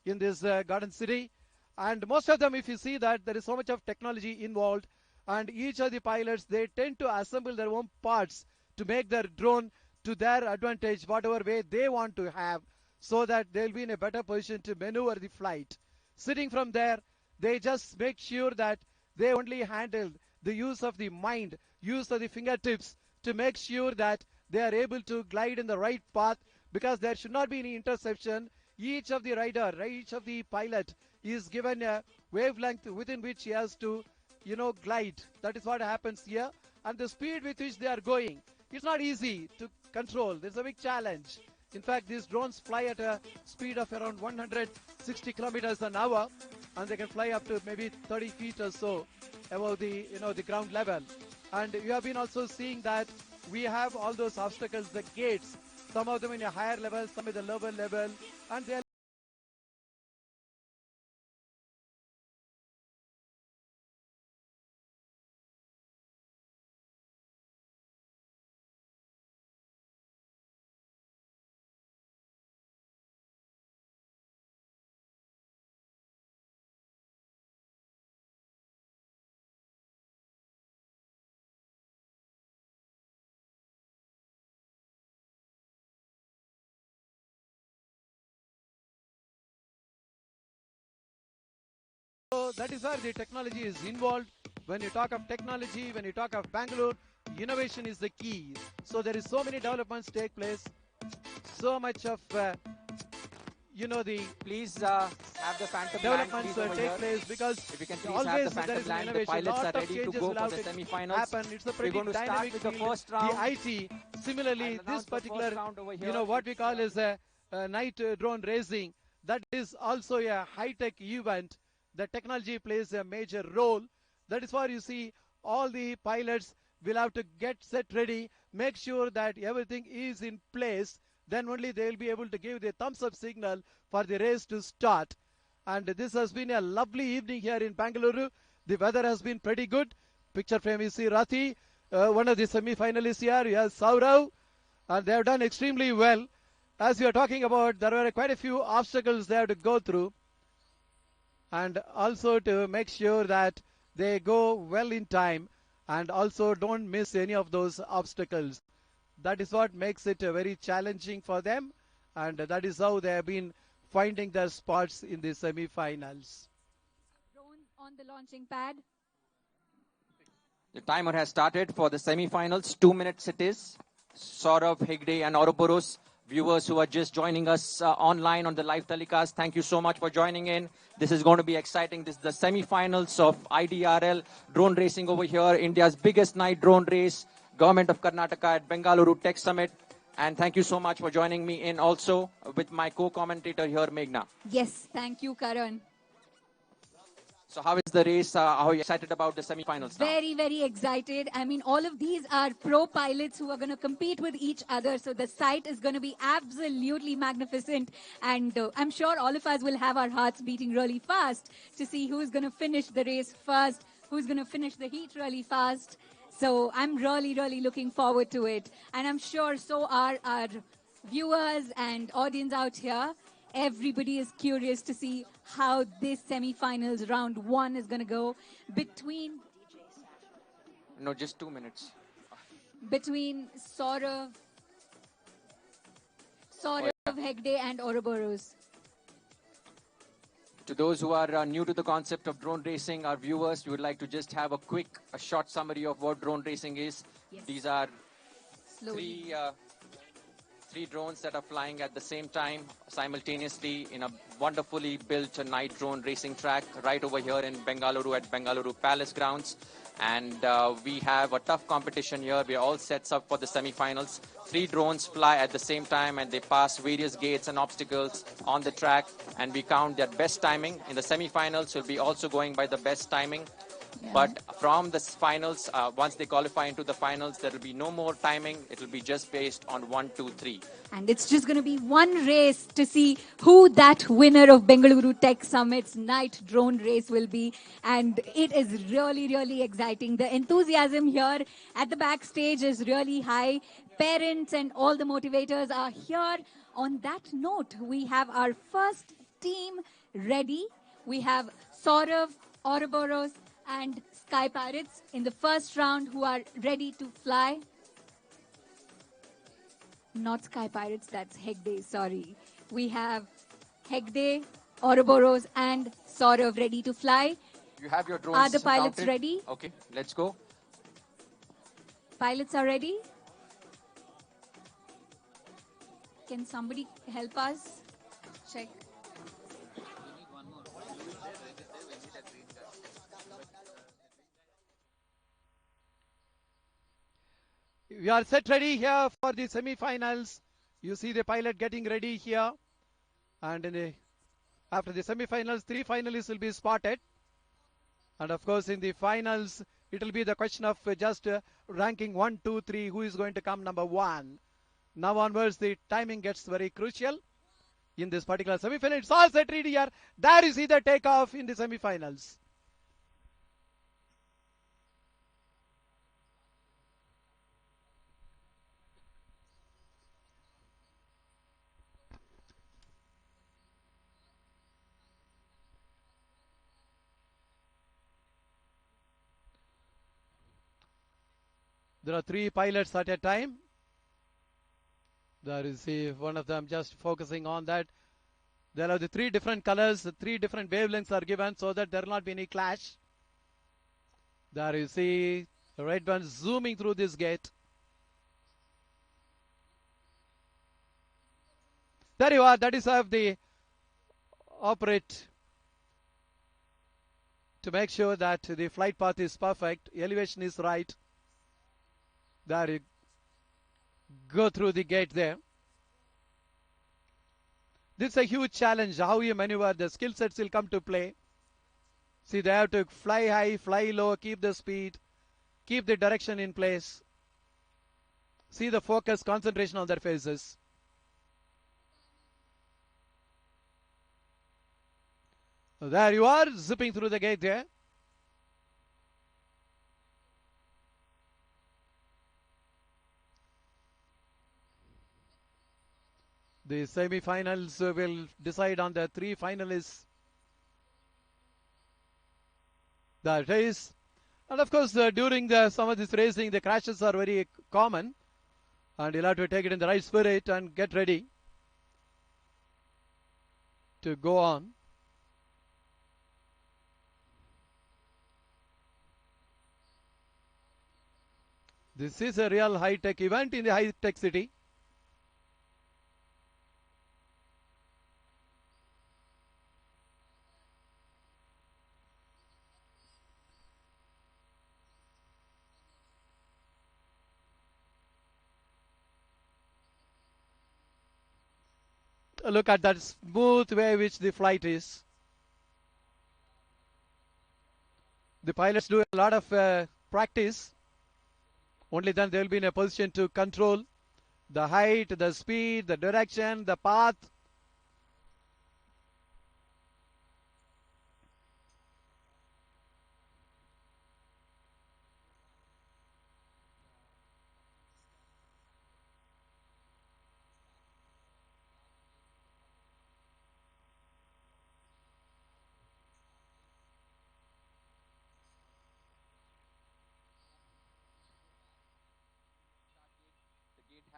Speaker 1: in this Garden City. And most of them, if you see that there is so much of technology involved, and each of the pilots, they tend to assemble their own parts to make their drone to their advantage, whatever way they want to have, so that they'll be in a better position to maneuver the flight. Sitting from there, they just make sure that they only handle the use of the mind, use of the fingertips to make sure that they are able to glide in the right path, because there should not be any interception. Each of the rider, each of the pilot is given a wavelength within which he has to, glide. That is what happens here. And the speed with which they are going, it's not easy to control. There's a big challenge. In fact, these drones fly at a speed of around 160 kilometers an hour, and they can fly up to maybe 30 feet or so above the, the ground level. And you have been also seeing that we have all those obstacles, the gates, some of them in a higher level, some at the lower level, and they are So that is where the technology is involved. When you talk of technology, when you talk of Bangalore, innovation is the key. So there is so many developments take place, so much of
Speaker 4: please have the Phantom
Speaker 1: developments
Speaker 4: Land,
Speaker 1: take place, because
Speaker 4: if you can please
Speaker 1: always
Speaker 4: have the
Speaker 1: there
Speaker 4: Phantom
Speaker 1: is
Speaker 4: Land, the
Speaker 1: innovation.
Speaker 4: pilots
Speaker 1: Lot
Speaker 4: are
Speaker 1: of
Speaker 4: ready to
Speaker 1: changes
Speaker 4: go
Speaker 1: will
Speaker 4: for
Speaker 1: have
Speaker 4: the
Speaker 1: to
Speaker 4: semi-finals.
Speaker 1: happen. It's a
Speaker 4: We're
Speaker 1: pretty
Speaker 4: going to start
Speaker 1: dynamic
Speaker 4: with the
Speaker 1: field.
Speaker 4: first round.
Speaker 1: The IT, similarly,
Speaker 4: I'll
Speaker 1: this
Speaker 4: announce the
Speaker 1: particular,
Speaker 4: first round over here.
Speaker 1: what we call is a night drone racing, that is also a high-tech event. The technology plays a major role. That is why you see all the pilots will have to get set ready, make sure that everything is in place. Then only they will be able to give the thumbs up signal for the race to start. And this has been a lovely evening here in Bengaluru. The weather has been pretty good. Picture frame, you see Rathi, one of the semi-finalists here. Yes, Saurav, and they have done extremely well. As we are talking about, there were quite a few obstacles they have to go through, and also to make sure that they go well in time and also don't miss any of those obstacles. That is what makes it very challenging for them, and that is how they have been finding their spots in the semi-finals.
Speaker 3: Drone on the launching pad.
Speaker 4: The timer has started for the semi-finals. 2 minutes it is. Saurav, Hegde and Ouroboros Viewers who are just joining us online on the live telecast, thank you so much for joining in. This is going to be exciting. This is the semi-finals of IDRL drone racing over here, India's biggest night drone race, Government of Karnataka at Bengaluru Tech Summit. And thank you so much for joining me in also with my co-commentator here, Meghna.
Speaker 3: Yes, thank you, Karan.
Speaker 4: So how is the race? How are you excited about the semi-finals now?
Speaker 3: Very, very excited. I mean, all of these are pro pilots who are going to compete with each other. So the sight is going to be absolutely magnificent. And I'm sure all of us will have our hearts beating really fast to see who's going to finish the race first, who's going to finish the heat really fast. So I'm really, really looking forward to it. And I'm sure so are our viewers and audience out here. Everybody is curious to see how this semi-finals round 1 is going to go between
Speaker 4: No, just 2 minutes.
Speaker 3: Saurav Hegde and Ouroboros.
Speaker 4: To those who are new to the concept of drone racing, our viewers, we would like to just have a short summary of what drone racing is.
Speaker 3: Yes.
Speaker 4: These are
Speaker 3: Slowly.
Speaker 4: three drones that are flying at the same time simultaneously in a wonderfully built night drone racing track right over here in Bengaluru at Bengaluru Palace grounds. And we have a tough competition here. We are all set up for the semi-finals. 3 drones fly at the same time and they pass various gates and obstacles on the track, and we count their best timing. In the semi-finals, we'll be also going by the best timing. But from the finals, once they qualify into the finals, there will be no more timing. It will be just based on 1, 2, 3.
Speaker 3: And it's just going to be one race to see who that winner of Bengaluru Tech Summit's night drone race will be. And it is really, really exciting. The enthusiasm here at the backstage is really high. Parents and all the motivators are here. On that note, we have our first team ready. We have Saurav, Ouroboros, and Sky Pirates in the first round who are ready to fly. Not Sky Pirates, that's Hegde, sorry. We have Hegde, Ouroboros, and Saurav ready to fly.
Speaker 4: You have your drones
Speaker 3: Are the pilots
Speaker 4: counted?
Speaker 3: ready?
Speaker 4: Okay, let's go.
Speaker 3: Pilots are ready. Can somebody help us? Check.
Speaker 1: We are set ready here for the semi-finals. You see the pilot getting ready here. And after the semi-finals, 3 finalists will be spotted. And of course, in the finals, it will be the question of just ranking 1, 2, 3, who is going to come number 1. Now onwards, the timing gets very crucial in this particular semi-final. It's all set ready here. There you see the takeoff in the semi-finals. There are 3 pilots at a time. There you see one of them just focusing on that. There are the 3 different colors, the 3 different wavelengths are given so that there will not be any clash. There you see the red one zooming through this gate. There you are, that is how the operate to make sure that the flight path is perfect, elevation is right. There you go through the gate there. This is a huge challenge, how you maneuver. The skill sets will come to play. See, they have to fly high, fly low, keep the speed, keep the direction in place. See the focus, concentration on their faces. There you are, zipping through the gate there. The semi-finals will decide on the 3 finalists. That is, and of course during some of this racing, the crashes are very common, and you'll have to take it in the right spirit and get ready to go on. This is a real high-tech event in the high-tech city. Look at that smooth way which the flight is. The pilots do a lot of practice. Only then they will be in a position to control the height, the speed, the direction, the path.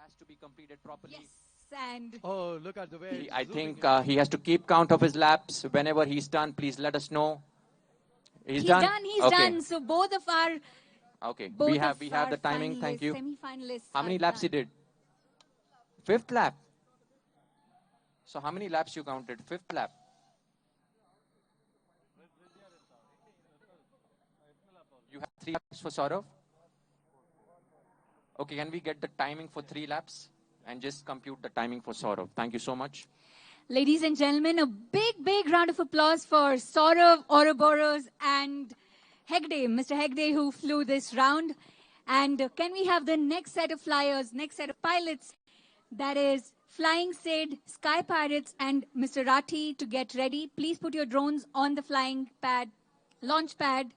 Speaker 4: Has to be completed properly.
Speaker 3: Yes, and
Speaker 1: oh, look at the way.
Speaker 4: I think he has to keep count of his laps. Whenever he's done, please let us know. He's done.
Speaker 3: He's
Speaker 4: okay.
Speaker 3: done. So both of our
Speaker 4: okay. We have the timing. Thank you.
Speaker 3: Semi-finalists.
Speaker 4: How many laps he did? Fifth lap. So how many laps you counted? Fifth lap. You have 3 laps for Saurav? Okay, can we get the timing for 3 laps and just compute the timing for Saurav? Thank you so much.
Speaker 3: Ladies and gentlemen, a big round of applause for Saurav, Ouroboros and Hegde, Mr. Hegde, who flew this round. And can we have the next set of flyers, next set of pilots, that is Flying Sid, Sky Pirates and Mr. Rathi to get ready. Please put your drones on the flying pad, launch pad.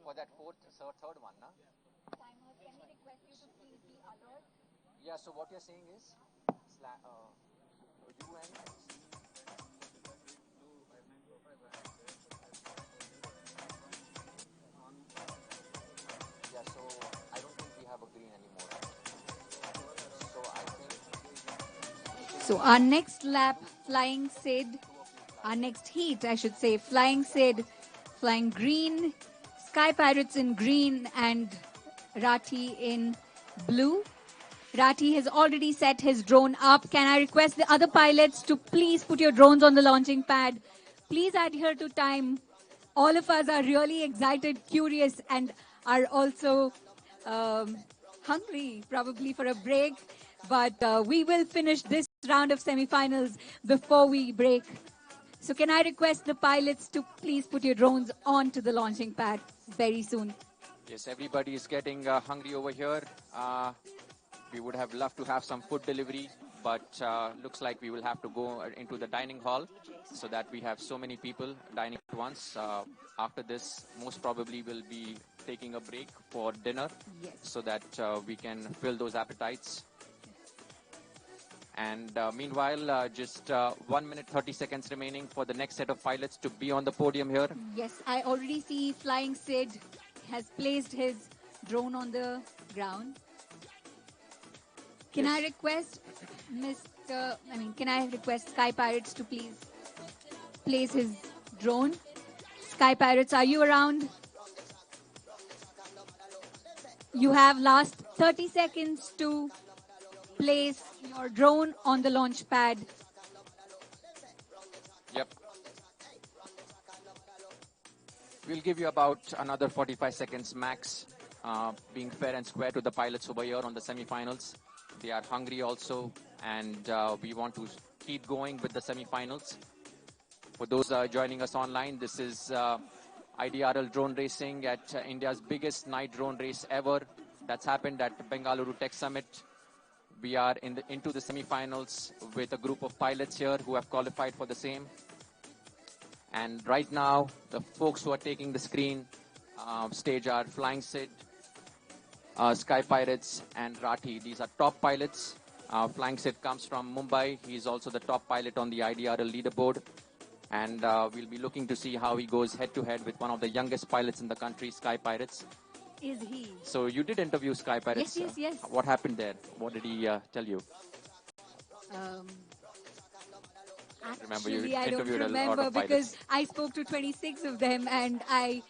Speaker 4: For that third one, na?
Speaker 3: Can we request you to please be alert?
Speaker 4: Yeah, so what you're saying is, you and yeah, so I don't think we have a green anymore. So I think.
Speaker 3: So our next lap, Flying Sid, our next heat, I should say, Flying Sid, flying green, Sky Pirates in green and Rathi in blue. Rathi has already set his drone up. Can I request the other pilots to please put your drones on the launching pad? Please adhere to time. All of us are really excited, curious, and are also hungry probably for a break. But we will finish this round of semifinals before we break. So can I request the pilots to please put your drones onto the launching pad very soon?
Speaker 4: Yes, everybody is getting hungry over here. We would have loved to have some food delivery, but looks like we will have to go into the dining hall so that we have so many people dining at once. After this, most probably we'll be taking a break for dinner so that we can fill those appetites. And meanwhile, just 1 minute 30 seconds remaining for the next set of pilots to be on the podium here.
Speaker 3: Yes, I already see Flying Sid has placed his drone on the ground. Can I request can I request Sky Pirates to please place his drone? Sky Pirates, are you around? You have last 30 seconds to place your drone on the launch pad.
Speaker 4: Yep. We'll give you about another 45 seconds max, being fair and square to the pilots over here on the semifinals. They are hungry also, and we want to keep going with the semifinals. For those joining us online, this is IDRL drone racing at India's biggest night drone race ever. That's happened at Bengaluru Tech Summit. We are into the semifinals with a group of pilots here who have qualified for the same. And right now, the folks who are taking the screen stage are Flying Sid, Sky Pirates, and Rathi. These are top pilots. Flying Sid comes from Mumbai. He is also the top pilot on the IDRL leaderboard. And we'll be looking to see how he goes head-to-head with one of the youngest pilots in the country, Sky Pirates.
Speaker 3: Is he?
Speaker 4: So you did interview Sky Pirates.
Speaker 3: Yes.
Speaker 4: What happened there? What did he tell you?
Speaker 3: Actually, I don't remember because I spoke to 26 of them and I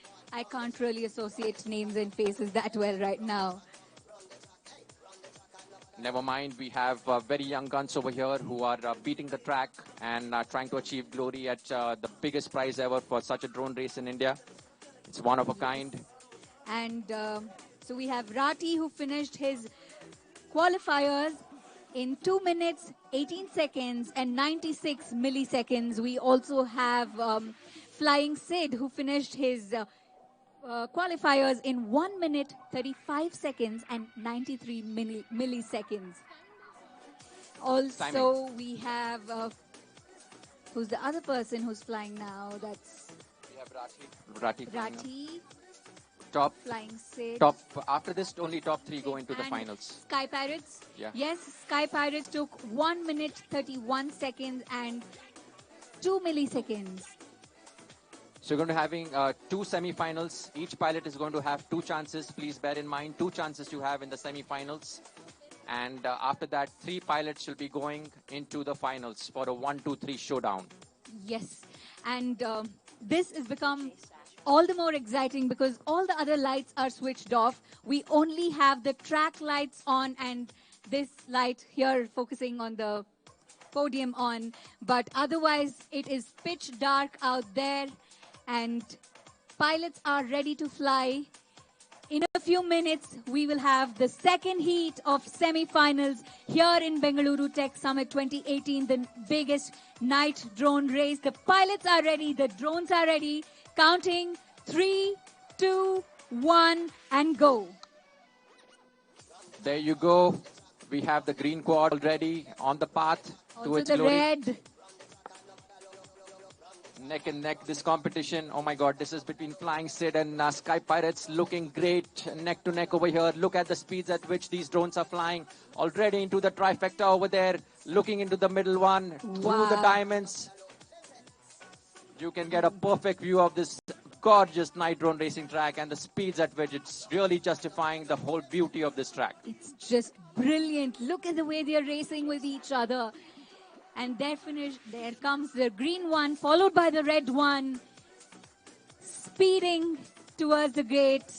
Speaker 3: can't really associate names and faces that well right now.
Speaker 4: never mind, we have very young guns over here who are beating the track and trying to achieve glory at the biggest prize ever for such a drone race in India. It's one of a kind.
Speaker 3: And so we have Rati, who finished his qualifiers in 2 minutes, 18 seconds and 96 milliseconds. We also have Flying Sid, who finished his qualifiers in 1 minute, 35 seconds and 93 milliseconds. Also, we have, who's the other person who's flying now? That's
Speaker 4: We have Rati.
Speaker 3: Rati.
Speaker 4: Top.
Speaker 3: Flying Sid.
Speaker 4: Top. After this, only top 3 go into the
Speaker 3: And
Speaker 4: finals.
Speaker 3: Sky Pirates.
Speaker 4: Yeah.
Speaker 3: Yes, Sky Pirates took 1 minute, 31 seconds and 2 milliseconds.
Speaker 4: So you're going to having 2 semi-finals. Each pilot is going to have 2 chances. Please bear in mind 2 chances you have in the semi-finals. And after that, 3 pilots will be going into the finals for a 1-2-3 showdown.
Speaker 3: Yes, and this has become all the more exciting because all the other lights are switched off. We only have the track lights on and this light here focusing on the podium on. But otherwise, it is pitch dark out there and pilots are ready to fly. In a few minutes, we will have the second heat of semi-finals here in Bengaluru Tech Summit 2018, the biggest night drone race. The pilots are ready, the drones are ready. Counting 3, 2, 1, and go.
Speaker 4: There you go. We have the green quad already on the path to
Speaker 3: Also
Speaker 4: its
Speaker 3: the
Speaker 4: glory.
Speaker 3: red.
Speaker 4: Neck and neck, this competition. Oh my God, this is between Flying Sid and Sky Pirates, looking great neck to neck over here. Look at the speeds at which these drones are flying. Already into the trifecta over there, looking into the middle one, through the diamonds. You can get a perfect view of this gorgeous night drone racing track and the speeds at which it's really justifying the whole beauty of this track.
Speaker 3: It's just brilliant. Look at the way they're racing with each other. And they're finished. There comes the green one, followed by the red one, speeding towards the gate.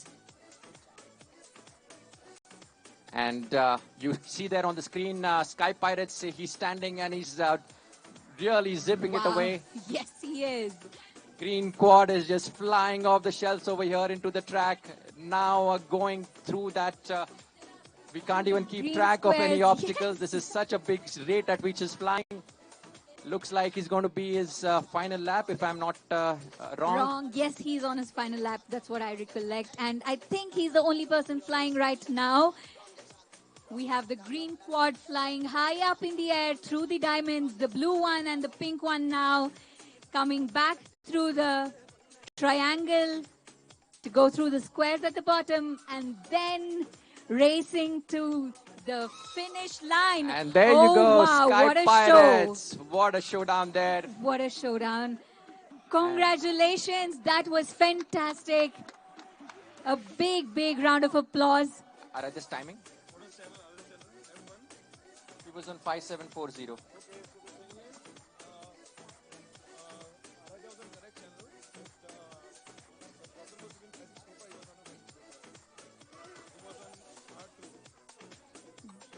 Speaker 4: And you see there on the screen, Sky Pirates, he's standing and he's really zipping it away.
Speaker 3: Yes, he is.
Speaker 4: Green quad is just flying off the shelves over here into the track. Now going through that, we can't even keep
Speaker 3: Green
Speaker 4: track of any
Speaker 3: squares,
Speaker 4: obstacles.
Speaker 3: yes.
Speaker 4: This is such a big rate at which he's flying. Looks like he's going to be his final lap, if I'm not wrong.
Speaker 3: Yes, he's on his final lap. That's what I recollect. And I think he's the only person flying right now. We have the green quad flying high up in the air through the diamonds, the blue one and the pink one now coming back through the triangle to go through the squares at the bottom and then racing to the finish line.
Speaker 4: And there you go,
Speaker 3: wow,
Speaker 4: Sky
Speaker 3: what a
Speaker 4: Pirates.
Speaker 3: show.
Speaker 4: What a showdown there.
Speaker 3: What a showdown. Congratulations. That was fantastic. A big, big round of applause.
Speaker 4: Are this timing? He was on 5740.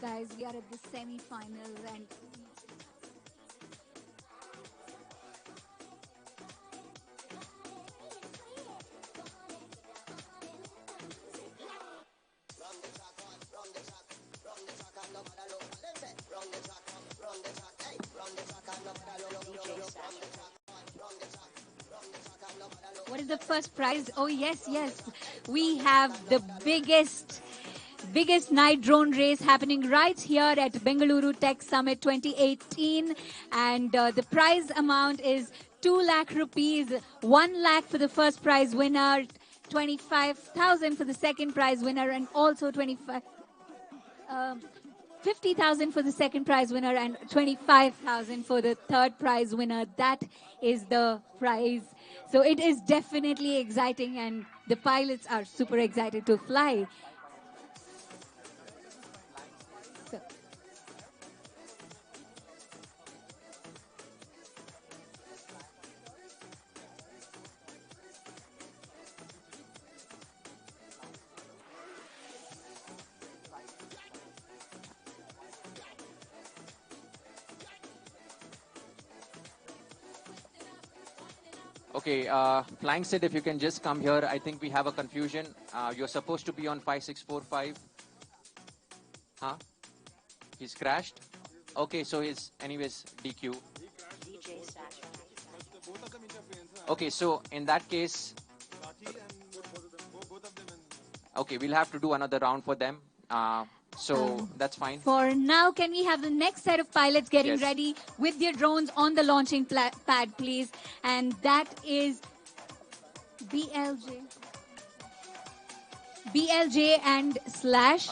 Speaker 3: Guys, we are at the semi-finals and what is the first prize? Oh, yes, yes. We have the biggest night drone race happening right here at Bengaluru Tech Summit 2018. And the prize amount is 2 lakh rupees, 1 lakh for the first prize winner, 25,000 for the second prize winner, and also 50,000 for the second prize winner and 25,000 for the third prize winner. That is the prize. So it is definitely exciting and the pilots are super excited to fly. So,
Speaker 4: Okay, Flying Sid, if you can just come here. I think we have a confusion. You're supposed to be on 5645. Huh? He's crashed? Okay, so he's anyways DQ. Okay, so in that case, okay, we'll have to do another round for them. So that's fine.
Speaker 3: For now, can we have the next set of pilots getting
Speaker 4: Yes.
Speaker 3: ready with their drones on the launching pad, please? And that is BLJ. BLJ and Slash.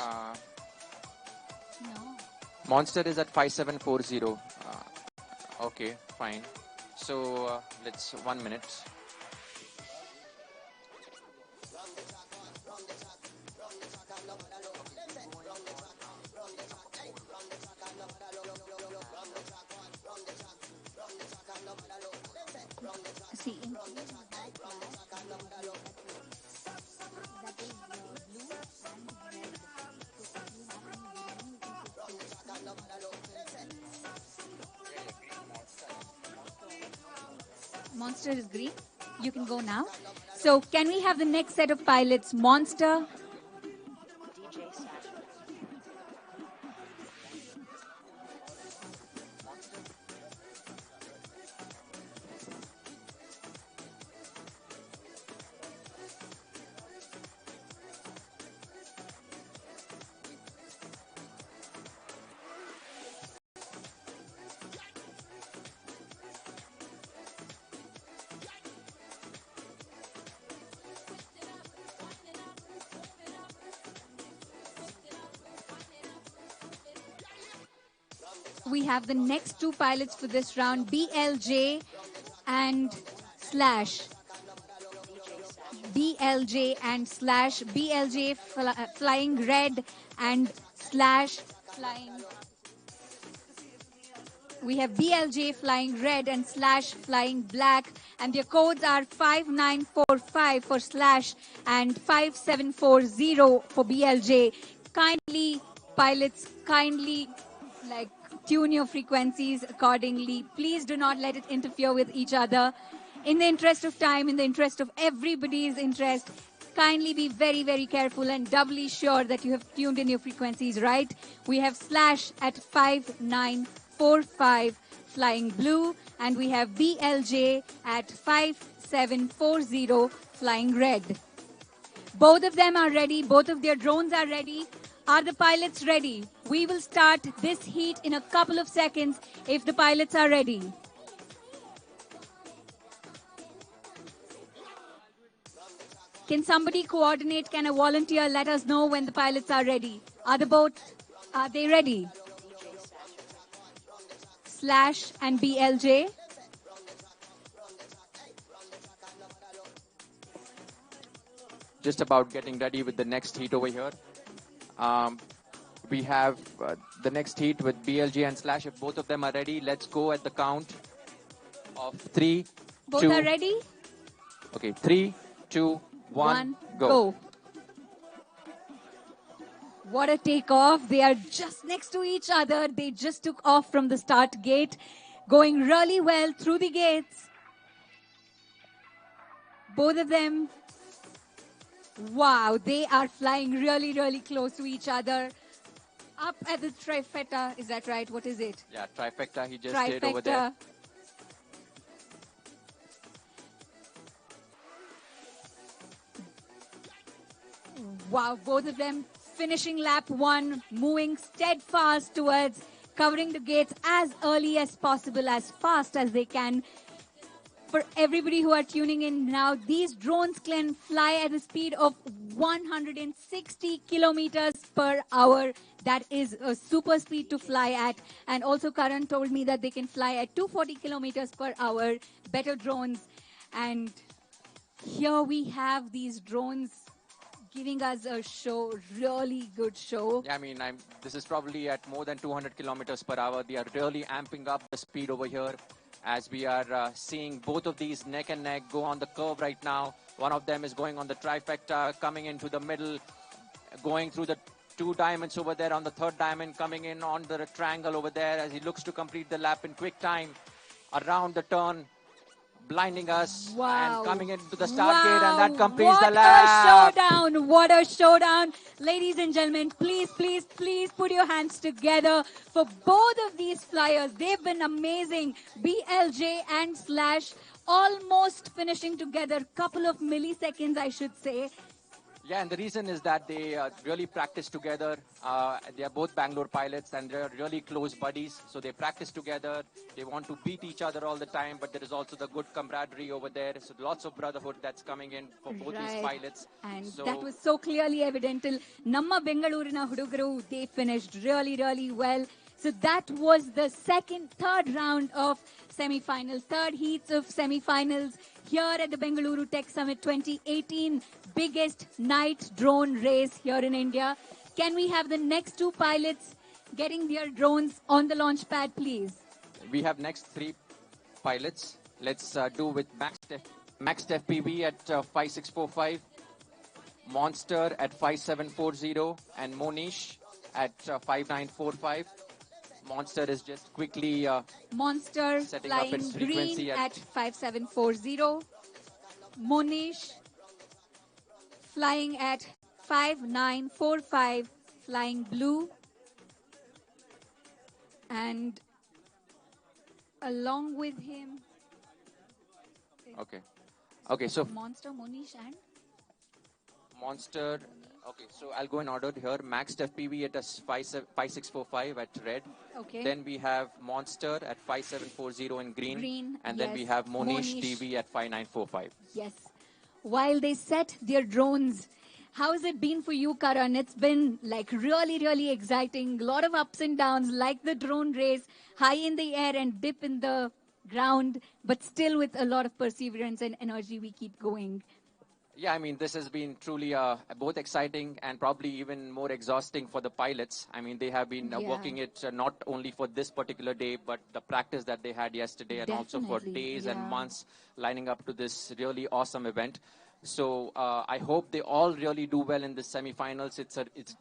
Speaker 4: Monster is at 5740. Okay, fine. So let's 1 minute.
Speaker 3: See. Monster is green. You can go now. So can we have the next set of pilots? Monster. We have the next two pilots for this round, BLJ and Slash. BLJ and Slash. BLJ flying red and Slash flying. We have BLJ flying red and Slash flying black. And their codes are 5945 for Slash and 5740 for BLJ. Kindly, pilots, kindly, tune your frequencies accordingly. Please do not let it interfere with each other. In the interest of time, in the interest of everybody's interest, kindly be very, very careful and doubly sure that you have tuned in your frequencies right. We have Slash at 5945 flying blue, and we have BLJ at 5740 flying red. Both of them are ready. Both of their drones are ready. Are the pilots ready? We will start this heat in a couple of seconds if the pilots are ready. Can somebody coordinate? Can a volunteer let us know when the pilots are ready? Are they ready? Slash and BLJ.
Speaker 4: Just about getting ready with the next heat over here. We have the next heat with BLJ and Slash. If both of them are ready, let's go at the count of 3,
Speaker 3: Both
Speaker 4: 2.
Speaker 3: are ready?
Speaker 4: Okay, 3, 2, 1,
Speaker 3: go. What a takeoff. They are just next to each other. They just took off from the start gate, going really well through the gates. Both of them. Wow, they are flying really, really close to each other. Up at the trifecta, is that right? What is it?
Speaker 4: Yeah, trifecta he just did over there.
Speaker 3: Wow, both of them finishing lap 1, moving steadfast towards covering the gates as early as possible, as fast as they can. For everybody who are tuning in now, these drones can fly at a speed of 160 kilometers per hour. That is a super speed to fly at. And also Karan told me that they can fly at 240 kilometers per hour. Better drones. And here we have these drones giving us a show, really good show.
Speaker 4: Yeah, I mean, this is probably at more than 200 kilometers per hour. They are really amping up the speed over here as we are seeing both of these neck and neck go on the curve right now. One of them is going on the trifecta, coming into the middle, going through the 2 diamonds over there on the 3rd diamond, coming in on the triangle over there as he looks to complete the lap in quick time around the turn. blinding us
Speaker 3: Wow.
Speaker 4: and coming into the start gate, and that completes
Speaker 3: What
Speaker 4: the lap.
Speaker 3: a showdown! What a showdown! Ladies and gentlemen, please, please, please put your hands together for both of these flyers. They've been amazing. BLJ and Slash almost finishing together, couple of milliseconds, I should say.
Speaker 4: Yeah, and the reason is that they really practice together. They are both Bangalore pilots and they're really close buddies. So they practice together. They want to beat each other all the time, but there is also the good camaraderie over there. So lots of brotherhood that's coming in for both these pilots.
Speaker 3: And
Speaker 4: so
Speaker 3: that was so clearly evident. Namma Bengalurina Huduguru, they finished really, really well. So that was the third round of semi-finals, third heats of semi-finals here at the Bengaluru Tech Summit 2018, biggest night drone race here in India. Can we have the next two pilots getting their drones on the launch pad, please?
Speaker 4: we have next three pilots. Let's do with Max FPV at 5645, Monster at 5740, and Monish at 5945. Monster is just quickly
Speaker 3: Monster
Speaker 4: setting up
Speaker 3: flying
Speaker 4: its
Speaker 3: green
Speaker 4: frequency
Speaker 3: at 5740. Monish flying at 5945, flying blue. And along with him,
Speaker 4: Okay, so
Speaker 3: Monster, Monish, and
Speaker 4: Monster. Okay, so I'll go in order here. Max FPV at 5645 at red.
Speaker 3: Okay.
Speaker 4: Then we have Monster at 5740 in green. And then we
Speaker 3: yes.
Speaker 4: have Monish
Speaker 3: Monish.
Speaker 4: TV at 5945.
Speaker 3: yes, while they set their drones, how has it been for you, Karan? It's been like really, really exciting. A lot of ups and downs, like the drone race, high in the air and dip in the ground, but still with a lot of perseverance and energy, we keep going.
Speaker 4: Yeah, I mean, this has been truly both exciting and probably even more exhausting for the pilots. I mean, they have been working it not only for this particular day, but the practice that they had yesterday and also for
Speaker 3: Definitely,
Speaker 4: days and
Speaker 3: yeah.
Speaker 4: months lining up to this really awesome event. So I hope they all really do well in the semifinals.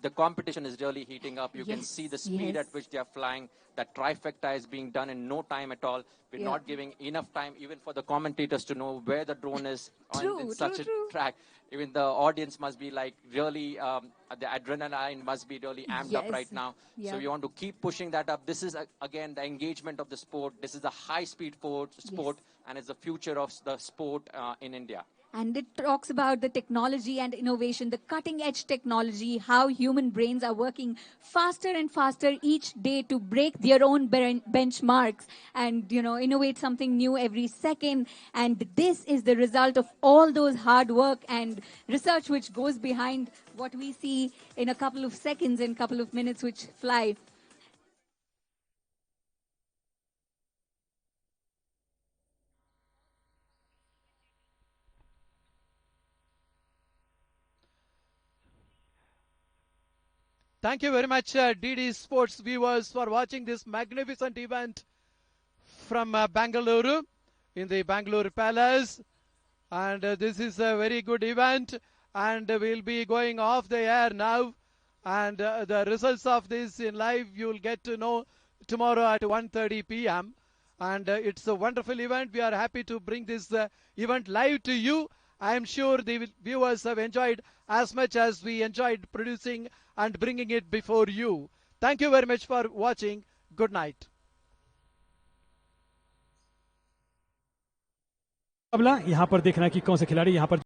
Speaker 4: The competition is really heating up. You can
Speaker 3: Yes,
Speaker 4: see the speed
Speaker 3: yes.
Speaker 4: at which they are flying. That trifecta is being done in no time at all. We're
Speaker 3: Yeah.
Speaker 4: not giving enough time even for the commentators to know where the drone is in such a track. Even the audience must be like really, the adrenaline must be really amped up
Speaker 3: Yes.
Speaker 4: right now.
Speaker 3: Yeah.
Speaker 4: So we want to keep pushing that up. This is, again, the engagement of the sport. This is a high-speed sport, and it's the future of the sport in India.
Speaker 3: And it talks about the technology and innovation, the cutting edge technology, how human brains are working faster and faster each day to break their own benchmarks and, innovate something new every second. And this is the result of all those hard work and research which goes behind what we see in a couple of seconds and couple of minutes which fly.
Speaker 1: Thank you very much, DD Sports viewers, for watching this magnificent event from Bangalore in the Bangalore Palace. And this is a very good event, and we'll be going off the air now. And the results of this in live you'll get to know tomorrow at 1:30 p.m. And it's a wonderful event. We are happy to bring this event live to you. I am sure the viewers have enjoyed as much as we enjoyed producing and bringing it before you. Thank you very much for watching. Good night.
Speaker 16: मुकाबला यहाँ पर देखना कि कौन से खिलाड़ी यहाँ पर